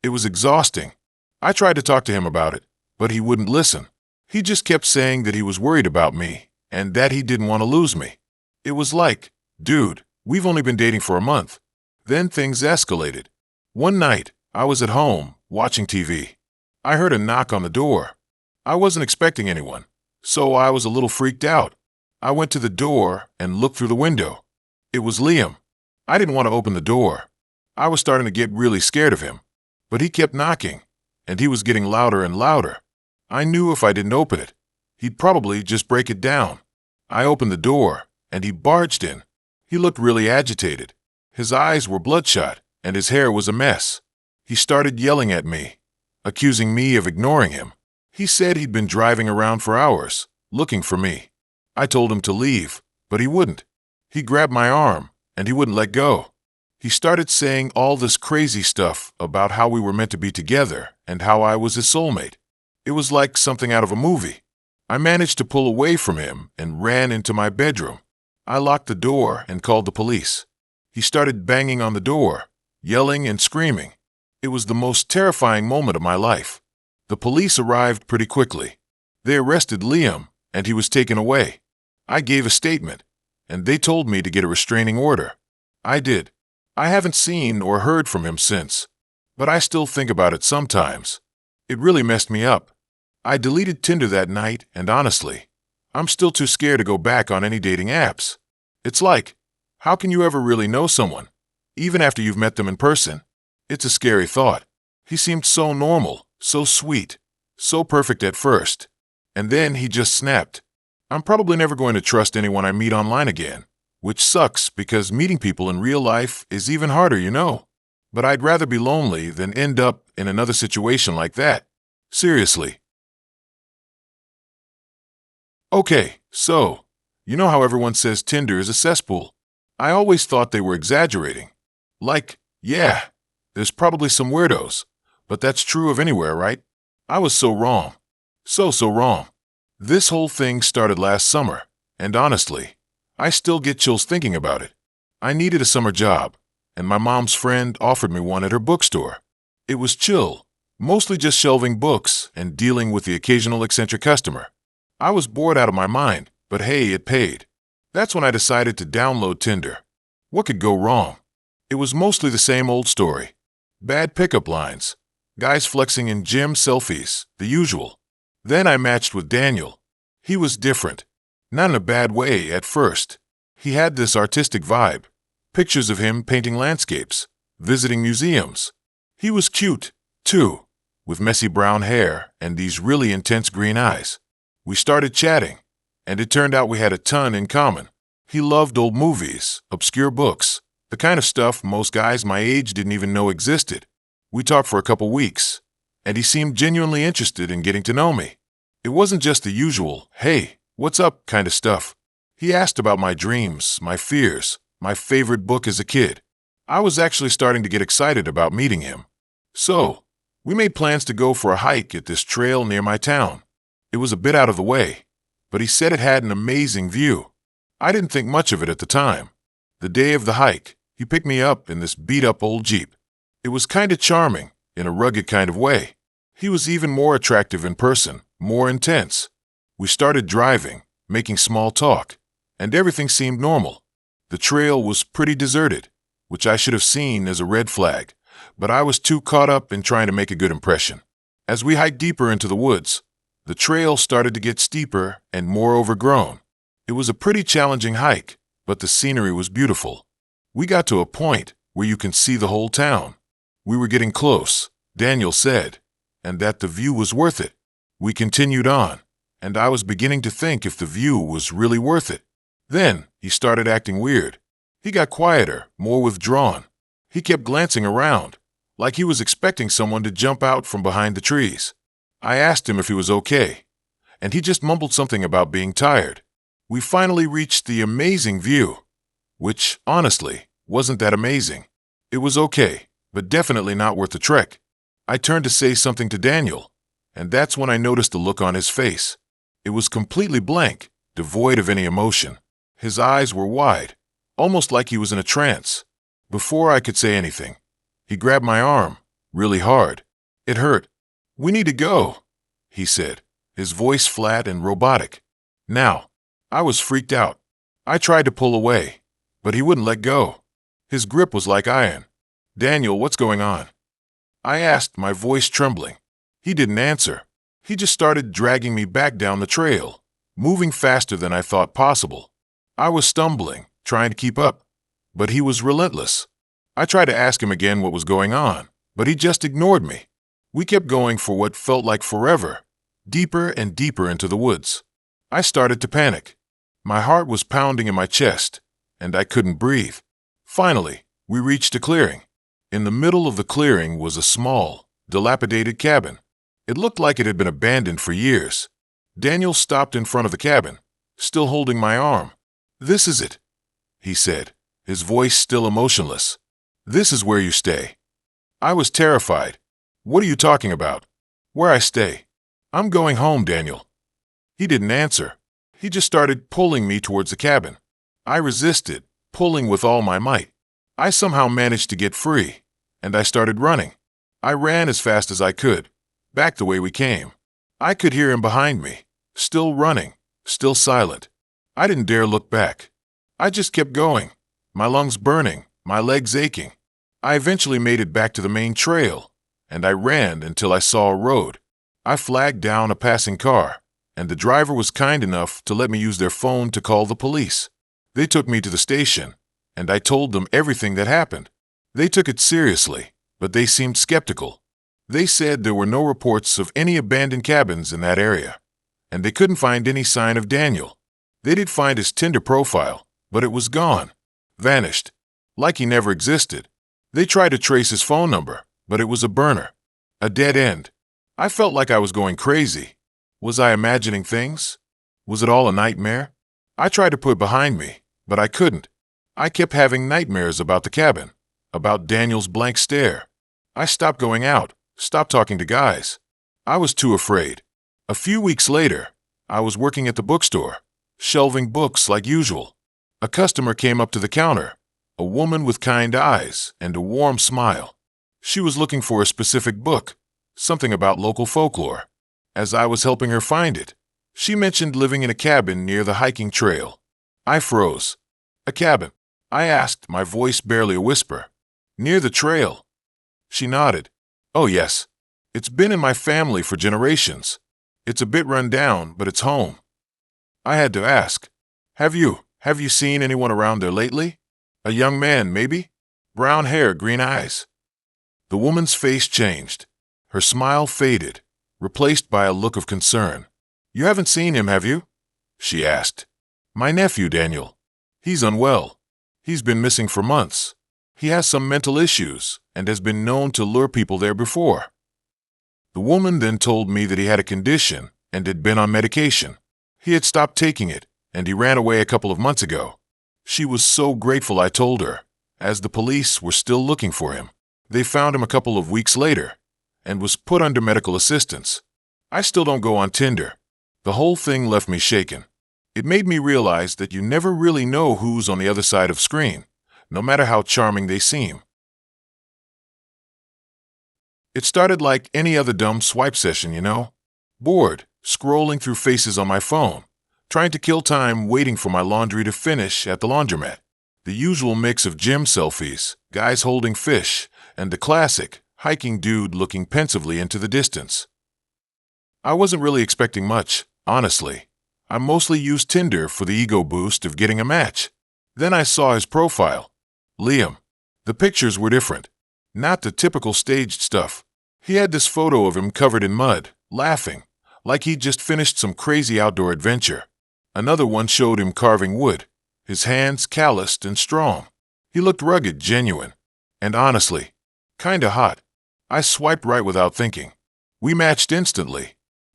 It was exhausting. I tried to talk to him about it, but he wouldn't listen. He just kept saying that he was worried about me and that he didn't want to lose me. It was like, dude, we've only been dating for a month. Then things escalated. One night, I was at home, watching TV. I heard a knock on the door. I wasn't expecting anyone, so I was a little freaked out. I went to the door and looked through the window. It was Liam. I didn't want to open the door. I was starting to get really scared of him. But he kept knocking, and he was getting louder and louder. I knew if I didn't open it, he'd probably just break it down. I opened the door, and he barged in. He looked really agitated. His eyes were bloodshot, and his hair was a mess. He started yelling at me, accusing me of ignoring him. He said he'd been driving around for hours, looking for me. I told him to leave, but he wouldn't. He grabbed my arm, and he wouldn't let go. He started saying all this crazy stuff about how we were meant to be together and how I was his soulmate. It was like something out of a movie. I managed to pull away from him and ran into my bedroom. I locked the door and called the police. He started banging on the door, yelling and screaming. It was the most terrifying moment of my life. The police arrived pretty quickly. They arrested Liam, and he was taken away. I gave a statement, and they told me to get a restraining order. I did. I haven't seen or heard from him since, but I still think about it sometimes. It really messed me up. I deleted Tinder that night, and honestly, I'm still too scared to go back on any dating apps. It's like, how can you ever really know someone, even after you've met them in person? It's a scary thought. He seemed so normal, so sweet, so perfect at first, and then he just snapped. I'm probably never going to trust anyone I meet online again, which sucks because meeting people in real life is even harder, you know. But I'd rather be lonely than end up in another situation like that. Seriously. Okay, so, you know how everyone says Tinder is a cesspool? I always thought they were exaggerating. Like, yeah, there's probably some weirdos, but that's true of anywhere, right? I was so wrong. So wrong. This whole thing started last summer, and honestly, I still get chills thinking about it. I needed a summer job, and my mom's friend offered me one at her bookstore. It was chill, mostly just shelving books and dealing with the occasional eccentric customer. I was bored out of my mind, but hey, it paid. That's when I decided to download Tinder. What could go wrong? It was mostly the same old story. Bad pickup lines, guys flexing in gym selfies, the usual. Then I matched with Daniel. He was different. Not in a bad way at first. He had this artistic vibe. Pictures of him painting landscapes, visiting museums. He was cute, too, with messy brown hair and these really intense green eyes. We started chatting, and it turned out we had a ton in common. He loved old movies, obscure books, the kind of stuff most guys my age didn't even know existed. We talked for a couple weeks, and he seemed genuinely interested in getting to know me. It wasn't just the usual, hey, what's up kind of stuff. He asked about my dreams, my fears, my favorite book as a kid. I was actually starting to get excited about meeting him. So, we made plans to go for a hike at this trail near my town. It was a bit out of the way, but he said it had an amazing view. I didn't think much of it at the time. The day of the hike, He picked me up in this beat-up old Jeep. It was kind of charming, in a rugged kind of way. He was even more attractive in person, more intense. We started driving, making small talk, and everything seemed normal. The trail was pretty deserted, which I should have seen as a red flag, but I was too caught up in trying to make a good impression. As we hiked deeper into the woods, the trail started to get steeper and more overgrown. It was a pretty challenging hike, but the scenery was beautiful. We got to a point where you can see the whole town. We were getting close, Daniel said, and that the view was worth it. We continued on, and I was beginning to think if the view was really worth it. Then he started acting weird. He got quieter, more withdrawn. He kept glancing around, like he was expecting someone to jump out from behind the trees. I asked him if he was okay, and he just mumbled something about being tired. We finally reached the amazing view, which, honestly, wasn't that amazing. It was okay, but definitely not worth the trek. I turned to say something to Daniel, and that's when I noticed the look on his face. It was completely blank, devoid of any emotion. His eyes were wide, almost like he was in a trance. Before I could say anything, he grabbed my arm, really hard. It hurt. "We need to go," he said, his voice flat and robotic. Now, I was freaked out. I tried to pull away, but he wouldn't let go. His grip was like iron. "Daniel, what's going on?" I asked, my voice trembling. He didn't answer. He just started dragging me back down the trail, moving faster than I thought possible. I was stumbling, trying to keep up, but he was relentless. I tried to ask him again what was going on, but he just ignored me. We kept going for what felt like forever, deeper and deeper into the woods. I started to panic. My heart was pounding in my chest, and I couldn't breathe. Finally, we reached a clearing. In the middle of the clearing was a small, dilapidated cabin. It looked like it had been abandoned for years. Daniel stopped in front of the cabin, still holding my arm. "This is it," he said, his voice still emotionless. "This is where you stay." I was terrified. "What are you talking about?" "Where I stay. I'm going home, Daniel." He didn't answer. He just started pulling me towards the cabin. I resisted, pulling with all my might. I somehow managed to get free, and I started running. I ran as fast as I could, back the way we came. I could hear him behind me, still running, still silent. I didn't dare look back. I just kept going, my lungs burning, my legs aching. I eventually made it back to the main trail, and I ran until I saw a road. I flagged down a passing car, and the driver was kind enough to let me use their phone to call the police. They took me to the station, and I told them everything that happened. They took it seriously, but they seemed skeptical. They said there were no reports of any abandoned cabins in that area, and they couldn't find any sign of Daniel. They did find his Tinder profile, but it was gone, vanished, like he never existed. They tried to trace his phone number, but it was a burner, a dead end. I felt like I was going crazy. Was I imagining things? Was it all a nightmare? I tried to put it behind me, but I couldn't. I kept having nightmares about the cabin, about Daniel's blank stare. I stopped going out, stopped talking to guys. I was too afraid. A few weeks later, I was working at the bookstore, shelving books like usual. A customer came up to the counter, a woman with kind eyes and a warm smile. She was looking for a specific book, something about local folklore. As I was helping her find it, she mentioned living in a cabin near the hiking trail. I froze. "A cabin?" I asked, my voice barely a whisper. "Near the trail?" She nodded. "Oh yes. It's been in my family for generations. It's a bit run down, but it's home." I had to ask, Have you seen anyone around there lately? A young man, maybe? Brown hair, green eyes." The woman's face changed. Her smile faded, replaced by a look of concern. "You haven't seen him, have you?" she asked. "My nephew, Daniel. He's unwell. He's been missing for months. He has some mental issues and has been known to lure people there before." The woman then told me that he had a condition and had been on medication. He had stopped taking it, and he ran away a couple of months ago. She was so grateful I told her, as the police were still looking for him. They found him a couple of weeks later, and was put under medical assistance. I still don't go on Tinder. The whole thing left me shaken. It made me realize that you never really know who's on the other side of screen, no matter how charming they seem. It started like any other dumb swipe session, you know? Bored, scrolling through faces on my phone, trying to kill time waiting for my laundry to finish at the laundromat. The usual mix of gym selfies, guys holding fish, and the classic, hiking dude looking pensively into the distance. I wasn't really expecting much, honestly. I mostly used Tinder for the ego boost of getting a match. Then I saw his profile. Liam. The pictures were different. Not the typical staged stuff. He had this photo of him covered in mud, laughing, like he'd just finished some crazy outdoor adventure. Another one showed him carving wood, his hands calloused and strong. He looked rugged, genuine, and honestly, kinda hot. I swiped right without thinking. We matched instantly.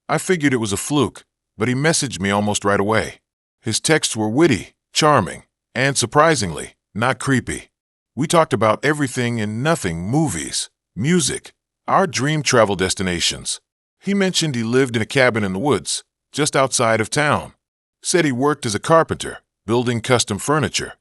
I figured it was a fluke, but he messaged me almost right away. His texts were witty, charming, and surprisingly, not creepy. We talked about everything and nothing: movies, music, our dream travel destinations. He mentioned he lived in a cabin in the woods, just outside of town. Said he worked as a carpenter, building custom furniture.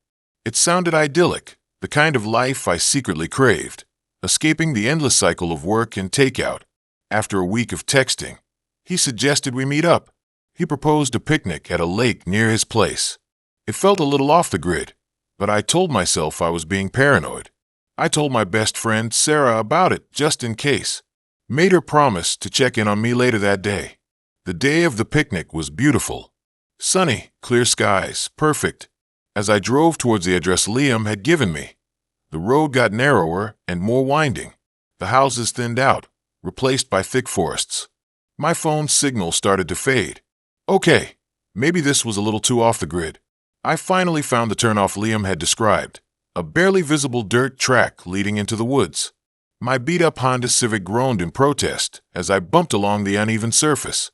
It sounded idyllic, the kind of life I secretly craved, escaping the endless cycle of work and takeout. After a week of texting, he suggested we meet up. He proposed a picnic at a lake near his place. It felt a little off the grid, but I told myself I was being paranoid. I told my best friend Sarah about it just in case. Made her promise to check in on me later that day. The day of the picnic was beautiful. Sunny, clear skies, perfect. As I drove towards the address Liam had given me, the road got narrower and more winding. The houses thinned out, replaced by thick forests. My phone's signal started to fade. Okay, maybe this was a little too off the grid. I finally found the turnoff Liam had described, a barely visible dirt track leading into the woods. My beat-up Honda Civic groaned in protest as I bumped along the uneven surface.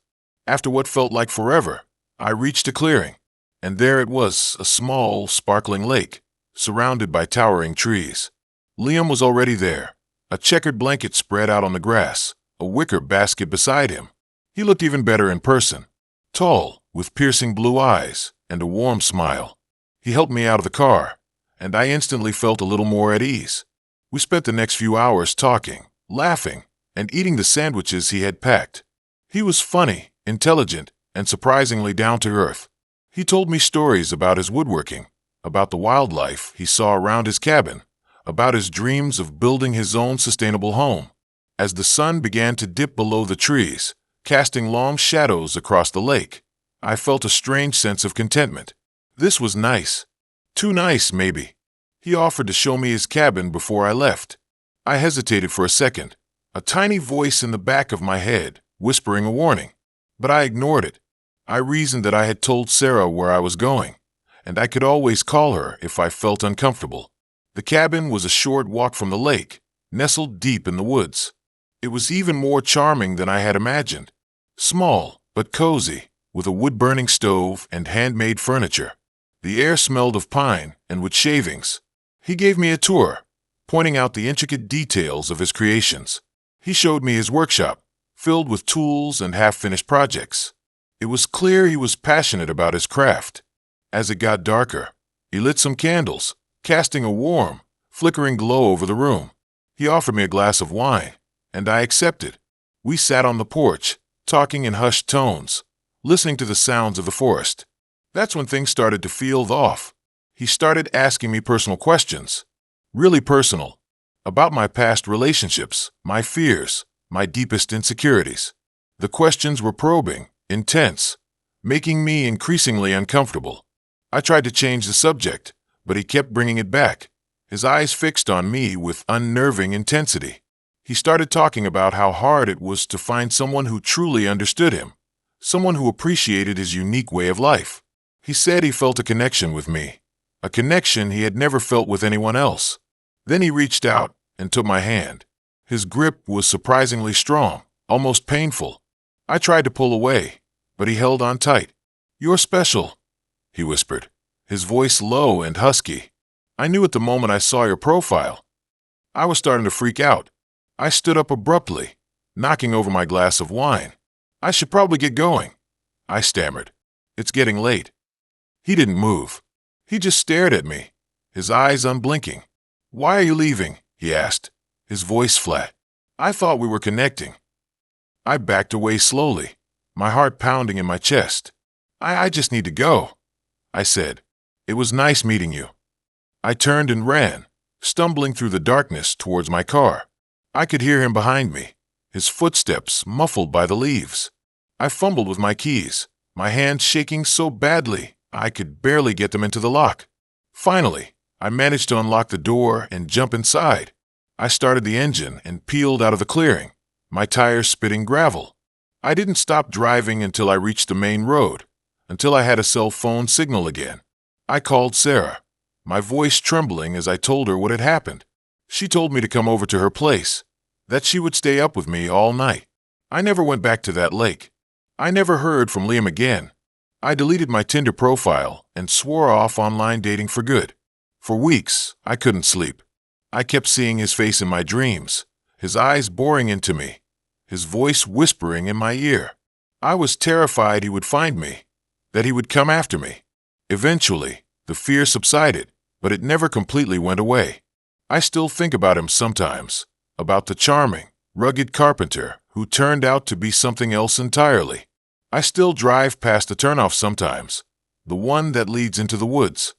After what felt like forever, I reached a clearing, and there it was, a small, sparkling lake, surrounded by towering trees. Liam was already there, a checkered blanket spread out on the grass, a wicker basket beside him. He looked even better in person, tall, with piercing blue eyes and a warm smile. He helped me out of the car, and I instantly felt a little more at ease. We spent the next few hours talking, laughing, and eating the sandwiches he had packed. He was funny, intelligent, and surprisingly down to earth. He told me stories about his woodworking, about the wildlife he saw around his cabin, about his dreams of building his own sustainable home. As the sun began to dip below the trees, casting long shadows across the lake, I felt a strange sense of contentment. This was nice. Too nice, maybe. He offered to show me his cabin before I left. I hesitated for a second, a tiny voice in the back of my head whispering a warning, but I ignored it. I reasoned that I had told Sarah where I was going, and I could always call her if I felt uncomfortable. The cabin was a short walk from the lake, nestled deep in the woods. It was even more charming than I had imagined. Small, but cozy, with a wood-burning stove and handmade furniture. The air smelled of pine and wood shavings. He gave me a tour, pointing out the intricate details of his creations. He showed me his workshop, filled with tools and half-finished projects. It was clear he was passionate about his craft. As it got darker, he lit some candles, casting a warm, flickering glow over the room. He offered me a glass of wine, and I accepted. We sat on the porch, talking in hushed tones, listening to the sounds of the forest. That's when things started to feel off. He started asking me personal questions, really personal, about my past relationships, my fears, my deepest insecurities. The questions were probing, intense, making me increasingly uncomfortable. I tried to change the subject, but he kept bringing it back, his eyes fixed on me with unnerving intensity. He started talking about how hard it was to find someone who truly understood him, someone who appreciated his unique way of life. He said he felt a connection with me, a connection he had never felt with anyone else. Then he reached out and took my hand. His grip was surprisingly strong, almost painful. I tried to pull away, but he held on tight. "You're special," he whispered, his voice low and husky. I knew at the moment I saw your profile. I was starting to freak out. I stood up abruptly, knocking over my glass of wine. "I should probably get going," I stammered. "It's getting late." He didn't move. He just stared at me, his eyes unblinking. "Why are you leaving?" he asked, his voice flat. "I thought we were connecting." I backed away slowly, my heart pounding in my chest. I just need to go," I said. "It was nice meeting you." I turned and ran, stumbling through the darkness towards my car. I could hear him behind me, his footsteps muffled by the leaves. I fumbled with my keys, my hands shaking so badly I could barely get them into the lock. Finally, I managed to unlock the door and jump inside. I started the engine and peeled out of the clearing, my tires spitting gravel. I didn't stop driving until I reached the main road, until I had a cell phone signal again. I called Sarah, my voice trembling as I told her what had happened. She told me to come over to her place, that she would stay up with me all night. I never went back to that lake. I never heard from Liam again. I deleted my Tinder profile and swore off online dating for good. For weeks, I couldn't sleep. I kept seeing his face in my dreams, his eyes boring into me, his voice whispering in my ear. I was terrified he would find me, that he would come after me. Eventually, the fear subsided, but it never completely went away. I still think about him sometimes, about the charming, rugged carpenter who turned out to be something else entirely. I still drive past the turnoff sometimes, the one that leads into the woods.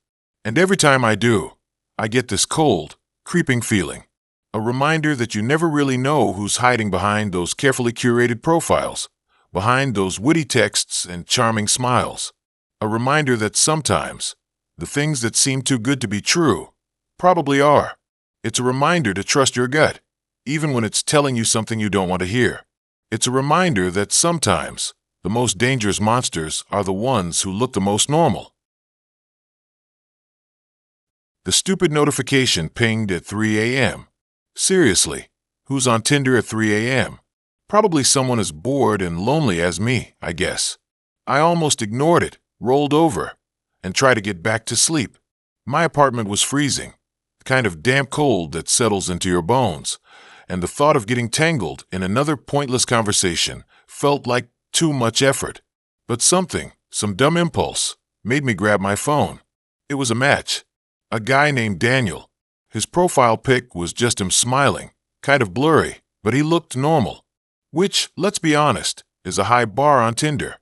And every time I do, I get this cold, creeping feeling. A reminder that you never really know who's hiding behind those carefully curated profiles, behind those witty texts and charming smiles. A reminder that sometimes, the things that seem too good to be true probably are. It's a reminder to trust your gut, even when it's telling you something you don't want to hear. It's a reminder that sometimes, the most dangerous monsters are the ones who look the most normal. The stupid notification pinged at 3 a.m. Seriously, who's on Tinder at 3 a.m.? Probably someone as bored and lonely as me, I guess. I almost ignored it, rolled over, and tried to get back to sleep. My apartment was freezing, the kind of damp cold that settles into your bones, and the thought of getting tangled in another pointless conversation felt like too much effort. But some dumb impulse, made me grab my phone. It was a match. A guy named Daniel. His profile pic was just him smiling, kind of blurry, but he looked normal. Which, let's be honest, is a high bar on Tinder.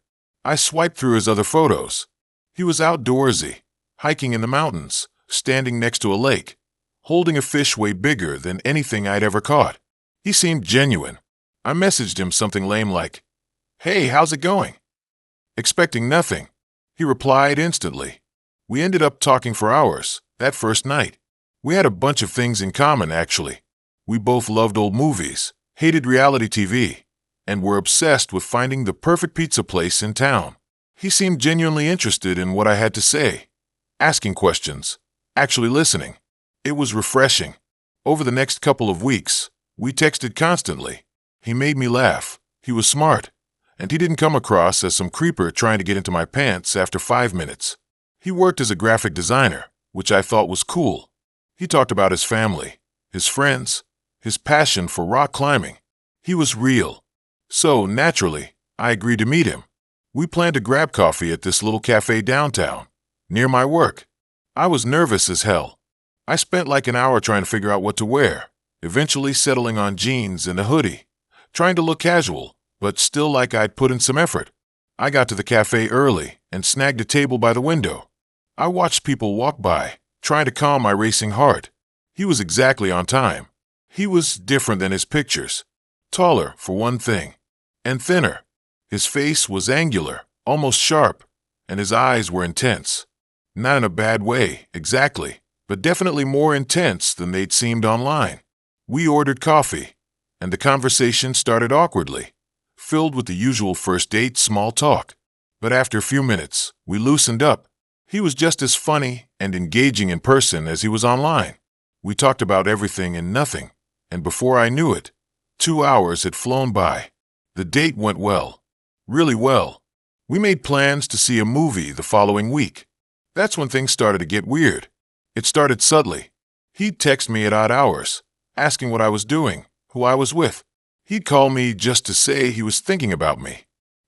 I swiped through his other photos. He was outdoorsy, hiking in the mountains, standing next to a lake, holding a fish way bigger than anything I'd ever caught. He seemed genuine. I messaged him something lame like, "Hey, how's it going?" Expecting nothing, he replied instantly. We ended up talking for hours, that first night. We had a bunch of things in common, actually. We both loved old movies, hated reality TV, and were obsessed with finding the perfect pizza place in town. He seemed genuinely interested in what I had to say, asking questions, actually listening. It was refreshing. Over the next couple of weeks, we texted constantly. He made me laugh. He was smart, and he didn't come across as some creeper trying to get into my pants after 5 minutes. He worked as a graphic designer, which I thought was cool. He talked about his family, his friends, his passion for rock climbing. He was real. So, naturally, I agreed to meet him. We planned to grab coffee at this little cafe downtown, near my work. I was nervous as hell. I spent like an hour trying to figure out what to wear, eventually settling on jeans and a hoodie, trying to look casual, but still like I'd put in some effort. I got to the cafe early and snagged a table by the window. I watched people walk by, trying to calm my racing heart. He was exactly on time. He was different than his pictures. Taller, for one thing, and thinner. His face was angular, almost sharp, and his eyes were intense. Not in a bad way, exactly, but definitely more intense than they'd seemed online. We ordered coffee, and the conversation started awkwardly, filled with the usual first date small talk. But after a few minutes, we loosened up. He was just as funny and engaging in person as he was online. We talked about everything and nothing, and before I knew it, 2 hours had flown by. The date went well, really well. We made plans to see a movie the following week. That's when things started to get weird. It started subtly. He'd text me at odd hours, asking what I was doing, who I was with. He'd call me just to say he was thinking about me.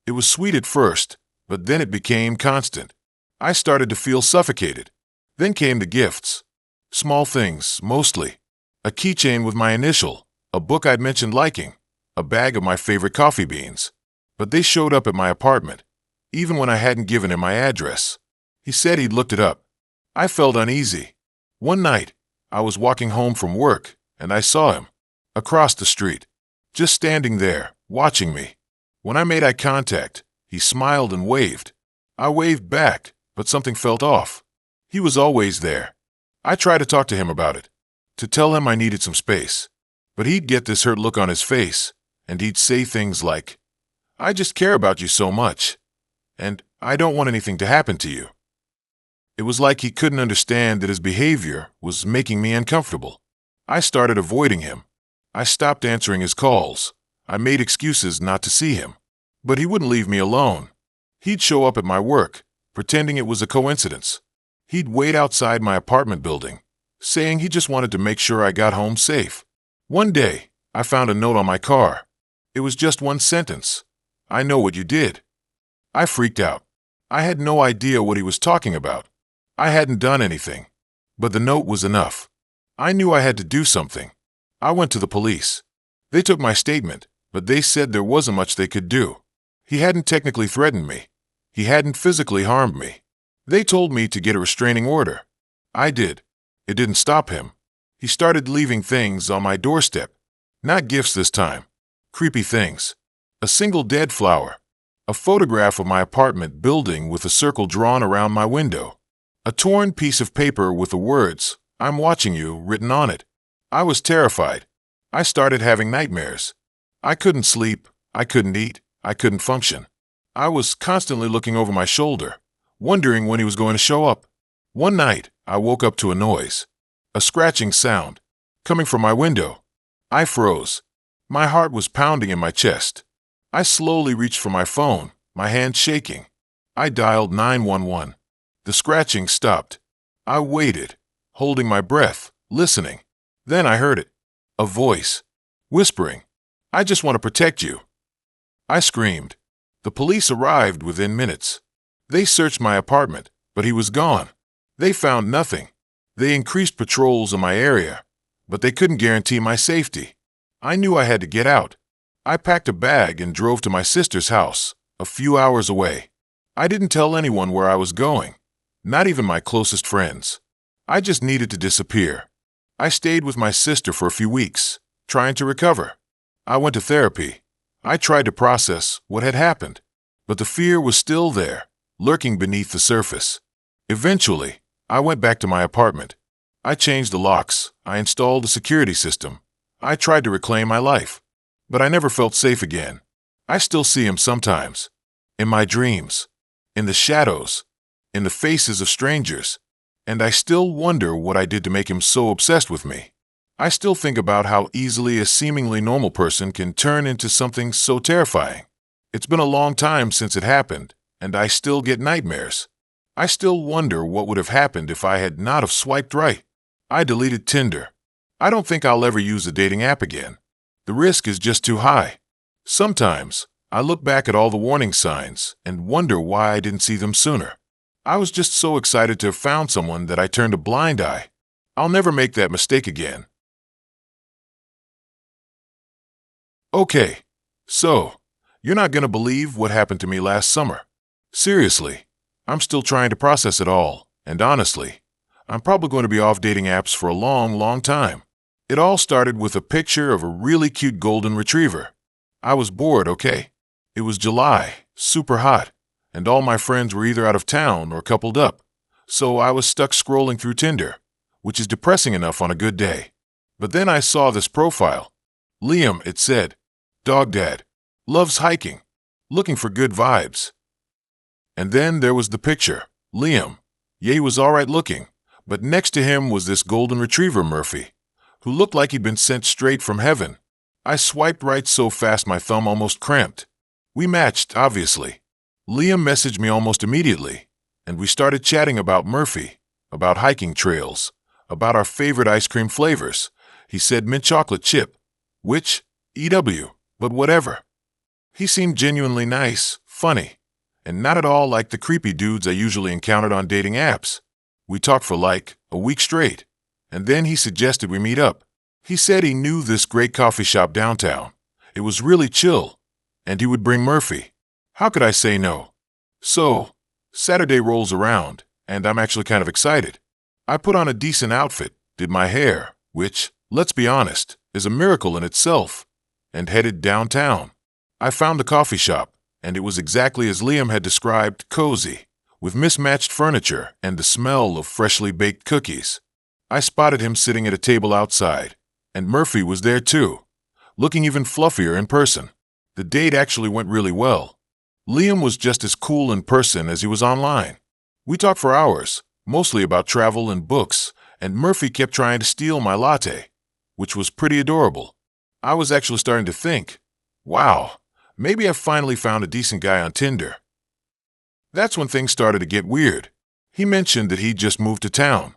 It was sweet at first, but then it became constant. I started to feel suffocated. Then came the gifts. Small things, mostly. A keychain with my initial, a book I'd mentioned liking, a bag of my favorite coffee beans. But they showed up at my apartment, even when I hadn't given him my address. He said he'd looked it up. I felt uneasy. One night, I was walking home from work, and I saw him, across the street, just standing there, watching me. When I made eye contact, he smiled and waved. I waved back, but something felt off. He was always there. I tried to talk to him about it, to tell him I needed some space. But he'd get this hurt look on his face, and he'd say things like, "I just care about you so much," and "I don't want anything to happen to you." It was like he couldn't understand that his behavior was making me uncomfortable. I started avoiding him. I stopped answering his calls. I made excuses not to see him. But he wouldn't leave me alone. He'd show up at my work, pretending it was a coincidence. He'd wait outside my apartment building, saying he just wanted to make sure I got home safe. One day, I found a note on my car. It was just one sentence. "I know what you did." I freaked out. I had no idea what he was talking about. I hadn't done anything. But the note was enough. I knew I had to do something. I went to the police. They took my statement, but they said there wasn't much they could do. He hadn't technically threatened me. He hadn't physically harmed me. They told me to get a restraining order. I did. It didn't stop him. He started leaving things on my doorstep. Not gifts this time. Creepy things. A single dead flower. A photograph of my apartment building with a circle drawn around my window. A torn piece of paper with the words, "I'm watching you," written on it. I was terrified. I started having nightmares. I couldn't sleep. I couldn't eat. I couldn't function. I was constantly looking over my shoulder, wondering when he was going to show up. One night, I woke up to a noise. A scratching sound, coming from my window. I froze. My heart was pounding in my chest. I slowly reached for my phone, my hand shaking. I dialed 911. The scratching stopped. I waited, holding my breath, listening. Then I heard it. A voice, whispering, "I just want to protect you." I screamed. The police arrived within minutes. They searched my apartment, but he was gone. They found nothing. They increased patrols in my area, but they couldn't guarantee my safety. I knew I had to get out. I packed a bag and drove to my sister's house, a few hours away. I didn't tell anyone where I was going, not even my closest friends. I just needed to disappear. I stayed with my sister for a few weeks, trying to recover. I went to therapy. I tried to process what had happened, but the fear was still there, lurking beneath the surface. Eventually, I went back to my apartment. I changed the locks. I installed a security system. I tried to reclaim my life, but I never felt safe again. I still see him sometimes, in my dreams, in the shadows, in the faces of strangers, and I still wonder what I did to make him so obsessed with me. I still think about how easily a seemingly normal person can turn into something so terrifying. It's been a long time since it happened, and I still get nightmares. I still wonder what would have happened if I had not have swiped right. I deleted Tinder. I don't think I'll ever use a dating app again. The risk is just too high. Sometimes, I look back at all the warning signs and wonder why I didn't see them sooner. I was just so excited to have found someone that I turned a blind eye. I'll never make that mistake again. Okay, so, you're not gonna believe what happened to me last summer. Seriously, I'm still trying to process it all, and honestly, I'm probably going to be off dating apps for a long, long time. It all started with a picture of a really cute golden retriever. I was bored, okay? It was July, super hot, and all my friends were either out of town or coupled up, so I was stuck scrolling through Tinder, which is depressing enough on a good day. But then I saw this profile. Liam, it said. Dog dad. Loves hiking. Looking for good vibes. And then there was the picture. Liam. Yeah, he was alright looking, but next to him was this golden retriever Murphy, who looked like he'd been sent straight from heaven. I swiped right so fast my thumb almost cramped. We matched, obviously. Liam messaged me almost immediately, and we started chatting about Murphy, about hiking trails, about our favorite ice cream flavors. He said mint chocolate chip, which, EW, but whatever. He seemed genuinely nice, funny, and not at all like the creepy dudes I usually encountered on dating apps. We talked for like a week straight, and then he suggested we meet up. He said he knew this great coffee shop downtown. It was really chill, and he would bring Murphy. How could I say no? So, Saturday rolls around, and I'm actually kind of excited. I put on a decent outfit, did my hair, which, let's be honest, is a miracle in itself, and headed downtown. I found the coffee shop, and it was exactly as Liam had described, cozy, with mismatched furniture and the smell of freshly baked cookies. I spotted him sitting at a table outside, and Murphy was there too, looking even fluffier in person. The date actually went really well. Liam was just as cool in person as he was online. We talked for hours, mostly about travel and books, and Murphy kept trying to steal my latte, which was pretty adorable. I was actually starting to think, wow, maybe I've finally found a decent guy on Tinder. That's when things started to get weird. He mentioned that he'd just moved to town,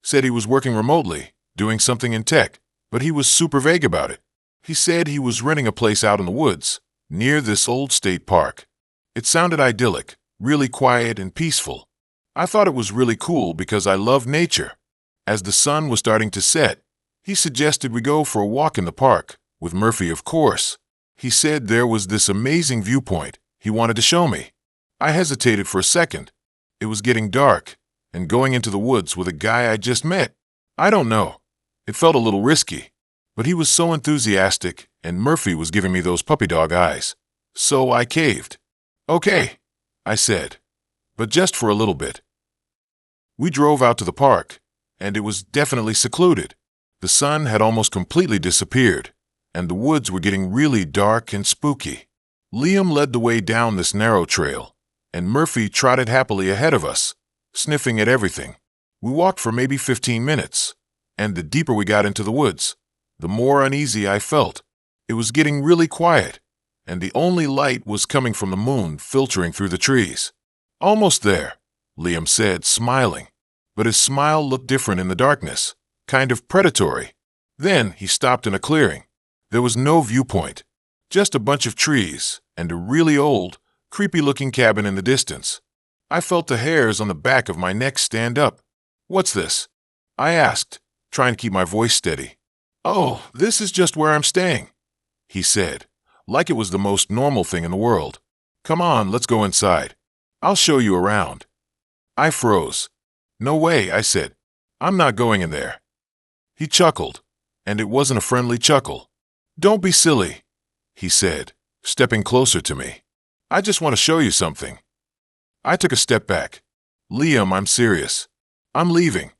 said he was working remotely, doing something in tech, but he was super vague about it. He said he was renting a place out in the woods, near this old state park. It sounded idyllic, really quiet and peaceful. I thought it was really cool because I love nature. As the sun was starting to set, he suggested we go for a walk in the park, with Murphy of course. He said there was this amazing viewpoint he wanted to show me. I hesitated for a second. It was getting dark, and going into the woods with a guy I just met. I don't know. It felt a little risky, but he was so enthusiastic, and Murphy was giving me those puppy dog eyes. So I caved. Okay, I said, but just for a little bit. We drove out to the park, and it was definitely secluded. The sun had almost completely disappeared, and the woods were getting really dark and spooky. Liam led the way down this narrow trail, and Murphy trotted happily ahead of us, sniffing at everything. We walked for maybe 15 minutes, and the deeper we got into the woods, the more uneasy I felt. It was getting really quiet, and the only light was coming from the moon filtering through the trees. Almost there, Liam said, smiling, but his smile looked different in the darkness, kind of predatory. Then he stopped in a clearing. There was no viewpoint, just a bunch of trees and a really old, creepy-looking cabin in the distance. I felt the hairs on the back of my neck stand up. "What's this?" I asked, trying to keep my voice steady. "Oh, this is just where I'm staying," he said, like it was the most normal thing in the world. "Come on, let's go inside. I'll show you around." I froze. "No way," I said. "I'm not going in there." He chuckled, and it wasn't a friendly chuckle. "Don't be silly," he said, stepping closer to me. "I just want to show you something." I took a step back. "Liam, I'm serious. I'm leaving."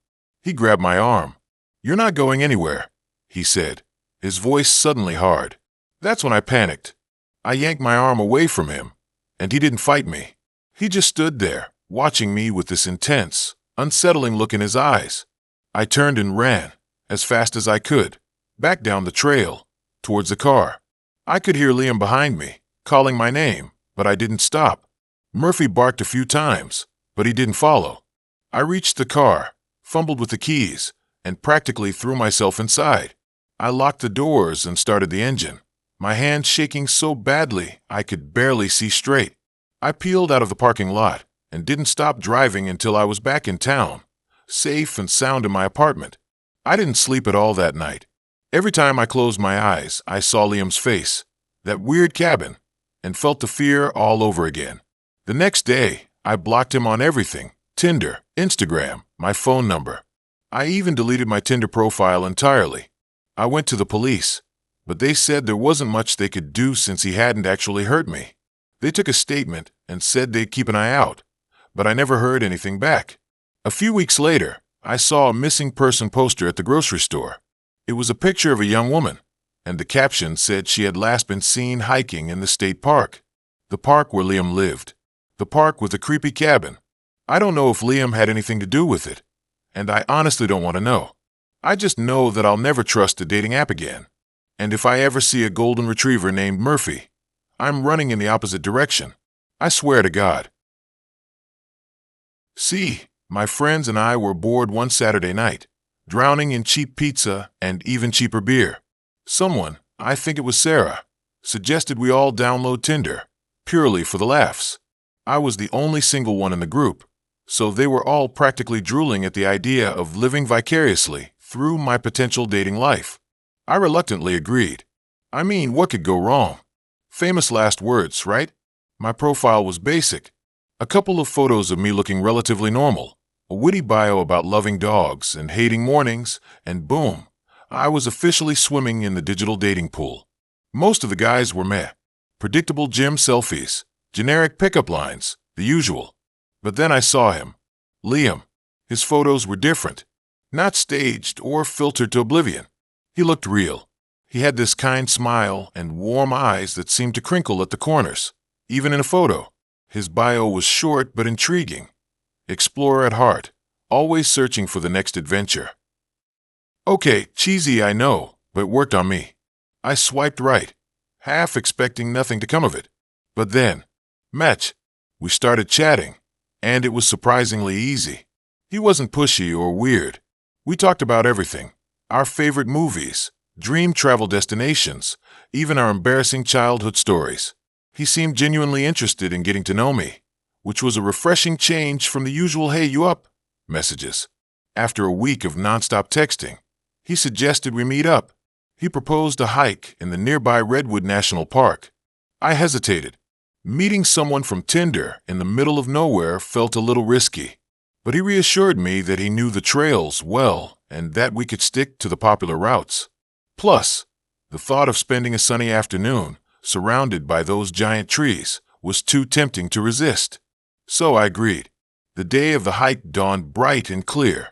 He grabbed my arm. "You're not going anywhere," he said, his voice suddenly hard. That's when I panicked. I yanked my arm away from him, and he didn't fight me. He just stood there, watching me with this intense, unsettling look in his eyes. I turned and ran, as fast as I could, back down the trail, towards the car. I could hear Liam behind me, calling my name, but I didn't stop. Murphy barked a few times, but he didn't follow. I reached the car, fumbled with the keys, and practically threw myself inside. I locked the doors and started the engine, my hands shaking so badly I could barely see straight. I peeled out of the parking lot and didn't stop driving until I was back in town, safe and sound in my apartment. I didn't sleep at all that night. Every time I closed my eyes, I saw Liam's face, that weird cabin, and felt the fear all over again. The next day, I blocked him on everything: Tinder, Instagram, my phone number. I even deleted my Tinder profile entirely. I went to the police, but they said there wasn't much they could do since he hadn't actually hurt me. They took a statement and said they'd keep an eye out, but I never heard anything back. A few weeks later, I saw a missing person poster at the grocery store. It was a picture of a young woman, and the caption said she had last been seen hiking in the state park. The park where Liam lived. The park with the creepy cabin. I don't know if Liam had anything to do with it, and I honestly don't want to know. I just know that I'll never trust a dating app again. And if I ever see a golden retriever named Murphy, I'm running in the opposite direction. I swear to God. See, my friends and I were bored one Saturday night, drowning in cheap pizza and even cheaper beer. Someone, I think it was Sarah, suggested we all download Tinder, purely for the laughs. I was the only single one in the group, so they were all practically drooling at the idea of living vicariously through my potential dating life. I reluctantly agreed. I mean, what could go wrong? Famous last words, right? My profile was basic. A couple of photos of me looking relatively normal, a witty bio about loving dogs and hating mornings, and boom, I was officially swimming in the digital dating pool. Most of the guys were meh. Predictable gym selfies, generic pickup lines, the usual. But then I saw him. Liam. His photos were different. Not staged or filtered to oblivion. He looked real. He had this kind smile and warm eyes that seemed to crinkle at the corners, even in a photo. His bio was short but intriguing. Explorer at heart, always searching for the next adventure. Okay, cheesy I know, but it worked on me. I swiped right, half expecting nothing to come of it. But then, match. We started chatting, and it was surprisingly easy. He wasn't pushy or weird. We talked about everything. Our favorite movies, dream travel destinations, even our embarrassing childhood stories. He seemed genuinely interested in getting to know me, which was a refreshing change from the usual "hey, you up?" messages. After a week of nonstop texting, he suggested we meet up. He proposed a hike in the nearby Redwood National Park. I hesitated. Meeting someone from Tinder in the middle of nowhere felt a little risky, but he reassured me that he knew the trails well and that we could stick to the popular routes. Plus, the thought of spending a sunny afternoon surrounded by those giant trees was too tempting to resist. So I agreed. The day of the hike dawned bright and clear.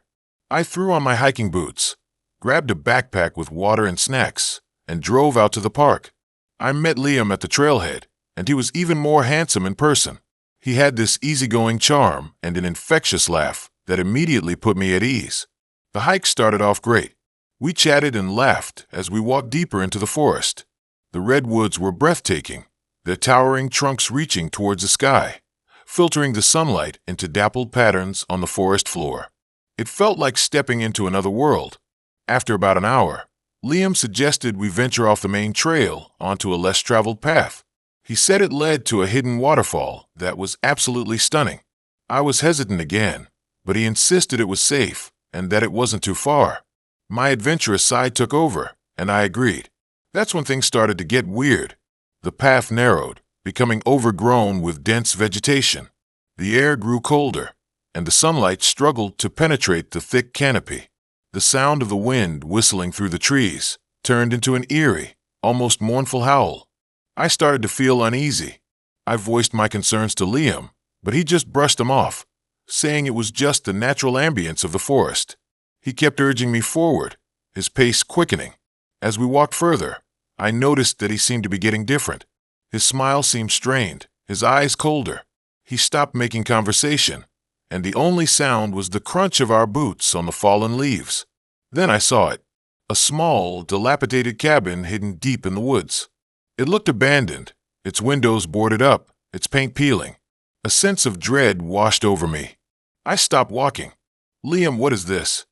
I threw on my hiking boots, grabbed a backpack with water and snacks, and drove out to the park. I met Liam at the trailhead, and he was even more handsome in person. He had this easygoing charm and an infectious laugh that immediately put me at ease. The hike started off great. We chatted and laughed as we walked deeper into the forest. The redwoods were breathtaking, their towering trunks reaching towards the sky, filtering the sunlight into dappled patterns on the forest floor. It felt like stepping into another world. After about an hour, Liam suggested we venture off the main trail onto a less traveled path. He said it led to a hidden waterfall that was absolutely stunning. I was hesitant again, but he insisted it was safe and that it wasn't too far. My adventurous side took over, and I agreed. That's when things started to get weird. The path narrowed, becoming overgrown with dense vegetation. The air grew colder, and the sunlight struggled to penetrate the thick canopy. The sound of the wind whistling through the trees turned into an eerie, almost mournful howl. I started to feel uneasy. I voiced my concerns to Liam, but he just brushed them off, saying it was just the natural ambience of the forest. He kept urging me forward, his pace quickening. As we walked further, I noticed that he seemed to be getting different. His smile seemed strained, his eyes colder. He stopped making conversation, and the only sound was the crunch of our boots on the fallen leaves. Then I saw it, a small, dilapidated cabin hidden deep in the woods. It looked abandoned, its windows boarded up, its paint peeling. A sense of dread washed over me. I stopped walking. "Liam, what is this?"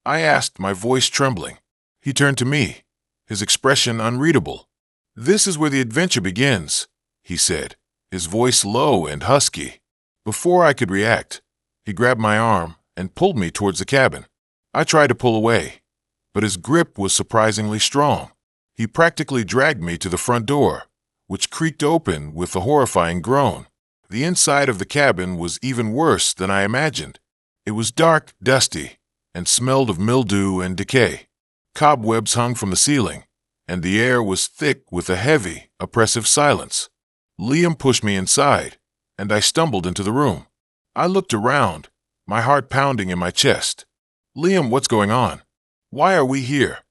I asked, my voice trembling. He turned to me, his expression unreadable. "This is where the adventure begins," he said, his voice low and husky. Before I could react, he grabbed my arm and pulled me towards the cabin. I tried to pull away, but his grip was surprisingly strong. He practically dragged me to the front door, which creaked open with a horrifying groan. The inside of the cabin was even worse than I imagined. It was dark, dusty, and smelled of mildew and decay. Cobwebs hung from the ceiling, and the air was thick with a heavy, oppressive silence. Liam pushed me inside, and I stumbled into the room. I looked around, my heart pounding in my chest. "Liam, what's going on? Why are we here?"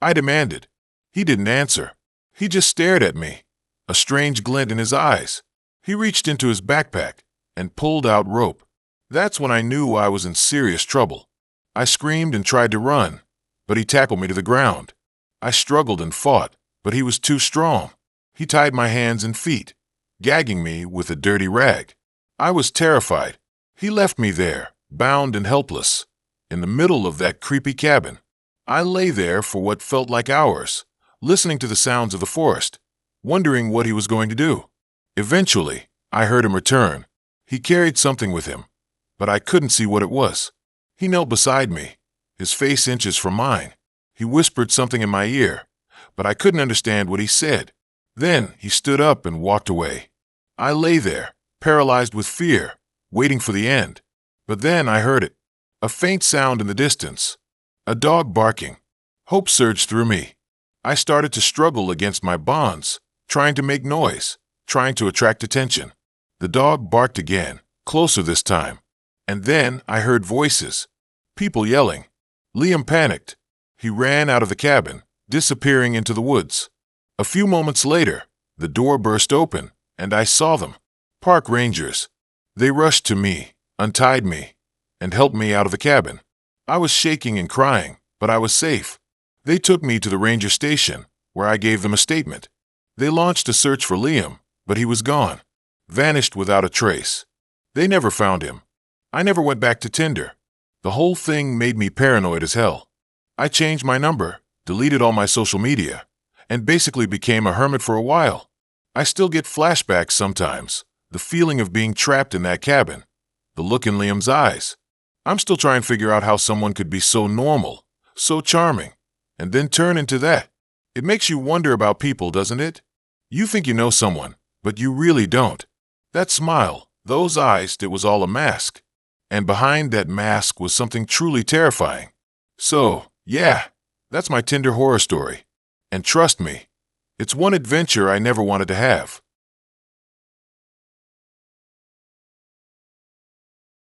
I demanded. He didn't answer. He just stared at me, a strange glint in his eyes. He reached into his backpack and pulled out rope. That's when I knew I was in serious trouble. I screamed and tried to run, but he tackled me to the ground. I struggled and fought, but he was too strong. He tied my hands and feet, gagging me with a dirty rag. I was terrified. He left me there, bound and helpless, in the middle of that creepy cabin. I lay there for what felt like hours, listening to the sounds of the forest, wondering what he was going to do. Eventually, I heard him return. He carried something with him, but I couldn't see what it was. He knelt beside me, his face inches from mine. He whispered something in my ear, but I couldn't understand what he said. Then he stood up and walked away. I lay there, paralyzed with fear, waiting for the end. But then I heard it. A faint sound in the distance. A dog barking. Hope surged through me. I started to struggle against my bonds, trying to make noise, trying to attract attention. The dog barked again, closer this time. And then I heard voices. People yelling. Liam panicked. He ran out of the cabin, disappearing into the woods. A few moments later, the door burst open, and I saw them. Park rangers. They rushed to me, untied me, and helped me out of the cabin. I was shaking and crying, but I was safe. They took me to the ranger station, where I gave them a statement. They launched a search for Liam, but he was gone, vanished without a trace. They never found him. I never went back to Tinder. The whole thing made me paranoid as hell. I changed my number, deleted all my social media, and basically became a hermit for a while. I still get flashbacks sometimes, the feeling of being trapped in that cabin, the look in Liam's eyes. I'm still trying to figure out how someone could be so normal, so charming, and then turn into that. It makes you wonder about people, doesn't it? You think you know someone, but you really don't. That smile, those eyes, it was all a mask. And behind that mask was something truly terrifying. So, yeah, that's my Tinder horror story. And trust me, it's one adventure I never wanted to have.